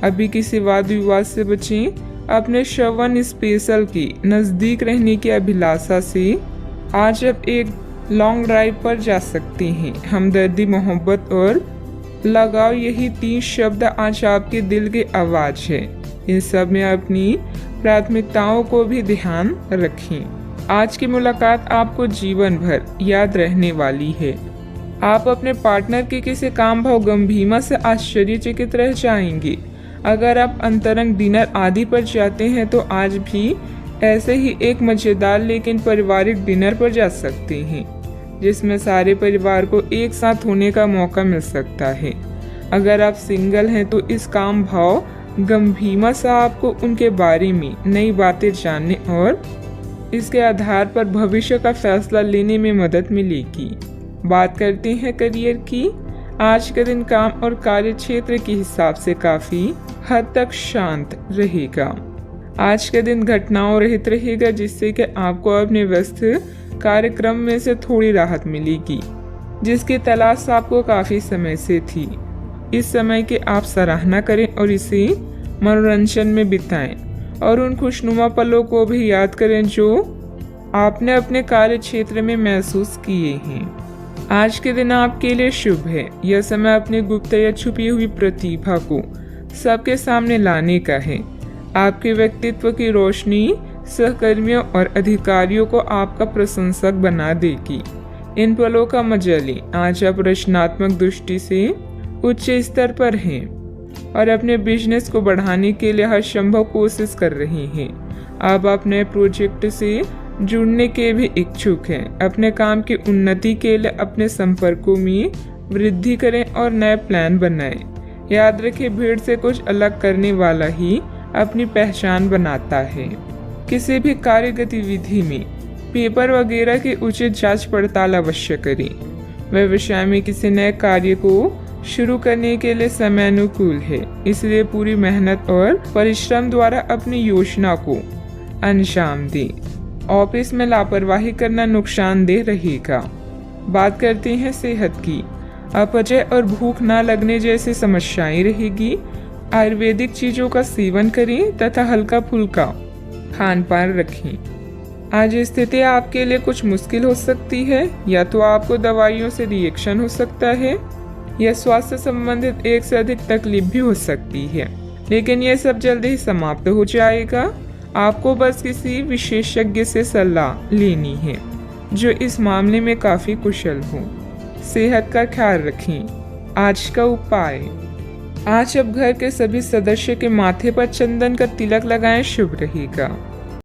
अभी किसी वाद विवाद से बचें। अपने श्रवण स्पेशल के नज़दीक रहने की अभिलाषा से आज आप एक लॉन्ग ड्राइव पर जा सकते हैं। हमदर्दी, मोहब्बत और लगाव, यही 3 शब्द आज आपके दिल की आवाज है। इन सब में अपनी प्राथमिकताओं को भी ध्यान रखें। आज की मुलाकात आपको जीवन भर याद रहने वाली है। आप अपने पार्टनर के किसी काम भाव गंभीरता से आश्चर्यचकित रह जाएंगे। अगर आप अंतरंग डिनर आदि पर जाते हैं तो आज भी ऐसे ही एक मजेदार लेकिन पारिवारिक डिनर पर जा सकते हैं, जिसमें सारे परिवार को एक साथ होने का मौका मिल सकता है। अगर आप सिंगल हैं तो इस काम भाव गंभीरमा सा आपको उनके बारे में नई बातें जानने और इसके आधार पर भविष्य का फैसला लेने में मदद मिलेगी। बात करते हैं करियर की। आज का दिन काम और कार्य क्षेत्र के हिसाब से काफी हद तक शांत रहेगा। आज का दिन घटनाओं रहित रहेगा, जिससे कि आपको अपने व्यस्त कार्यक्रम में से थोड़ी राहत मिलेगी, जिसकी तलाश आपको काफी समय से थी। इस समय की आप सराहना करें और इसे मनोरंजन में बिताएं और उन खुशनुमा पलों को भी याद करें जो आपने अपने कार्य क्षेत्र में महसूस किए हैं। आज के दिन आपके लिए शुभ है। यह समय अपनी गुप्त या छुपी हुई प्रतिभा को सबके सामने लाने का है। आपके व्यक्तित्व की रोशनी सहकर्मियों और अधिकारियों को आपका प्रशंसक बना देगी। इन पलों का मजा लें। आज आप रचनात्मक दृष्टि से उच्च स्तर पर हैं और अपने बिजनेस को बढ़ाने के लिए हर संभव कोशिश कर रहे हैं। आप अपने प्रोजेक्ट से जुड़ने के भी इच्छुक हैं। अपने काम की उन्नति के लिए अपने संपर्कों में वृद्धि करें और नए प्लान बनाएं। याद रखें, भीड़ से कुछ अलग करने वाला ही अपनी पहचान बनाता है। किसी भी कार्य गतिविधि में पेपर वगैरह की उचित जांच पड़ताल अवश्य करें। व्यवसाय में किसी नए कार्य को शुरू करने के लिए समय अनुकूल है, इसलिए पूरी मेहनत और परिश्रम द्वारा अपनी योजना को अंजाम दें। ऑफिस में लापरवाही करना नुकसानदेह रहेगा। बात करते हैं सेहत की। अपचय और भूख न लगने जैसी समस्याएं रहेगी। आयुर्वेदिक चीजों का सेवन करें तथा हल्का फुल्का खान पान रखें। आज स्थिति आपके लिए कुछ मुश्किल हो सकती है, या तो आपको दवाइयों से रिएक्शन हो सकता है या स्वास्थ्य संबंधित एक से अधिक तकलीफ भी हो सकती है, लेकिन यह सब जल्दी ही समाप्त हो जाएगा। आपको बस किसी विशेषज्ञ से सलाह लेनी है जो इस मामले में काफी कुशल हो। सेहत का ख्याल रखें। आज का उपाय, आज अब घर के सभी सदस्य के माथे पर चंदन का तिलक लगाएं, शुभ रहेगा।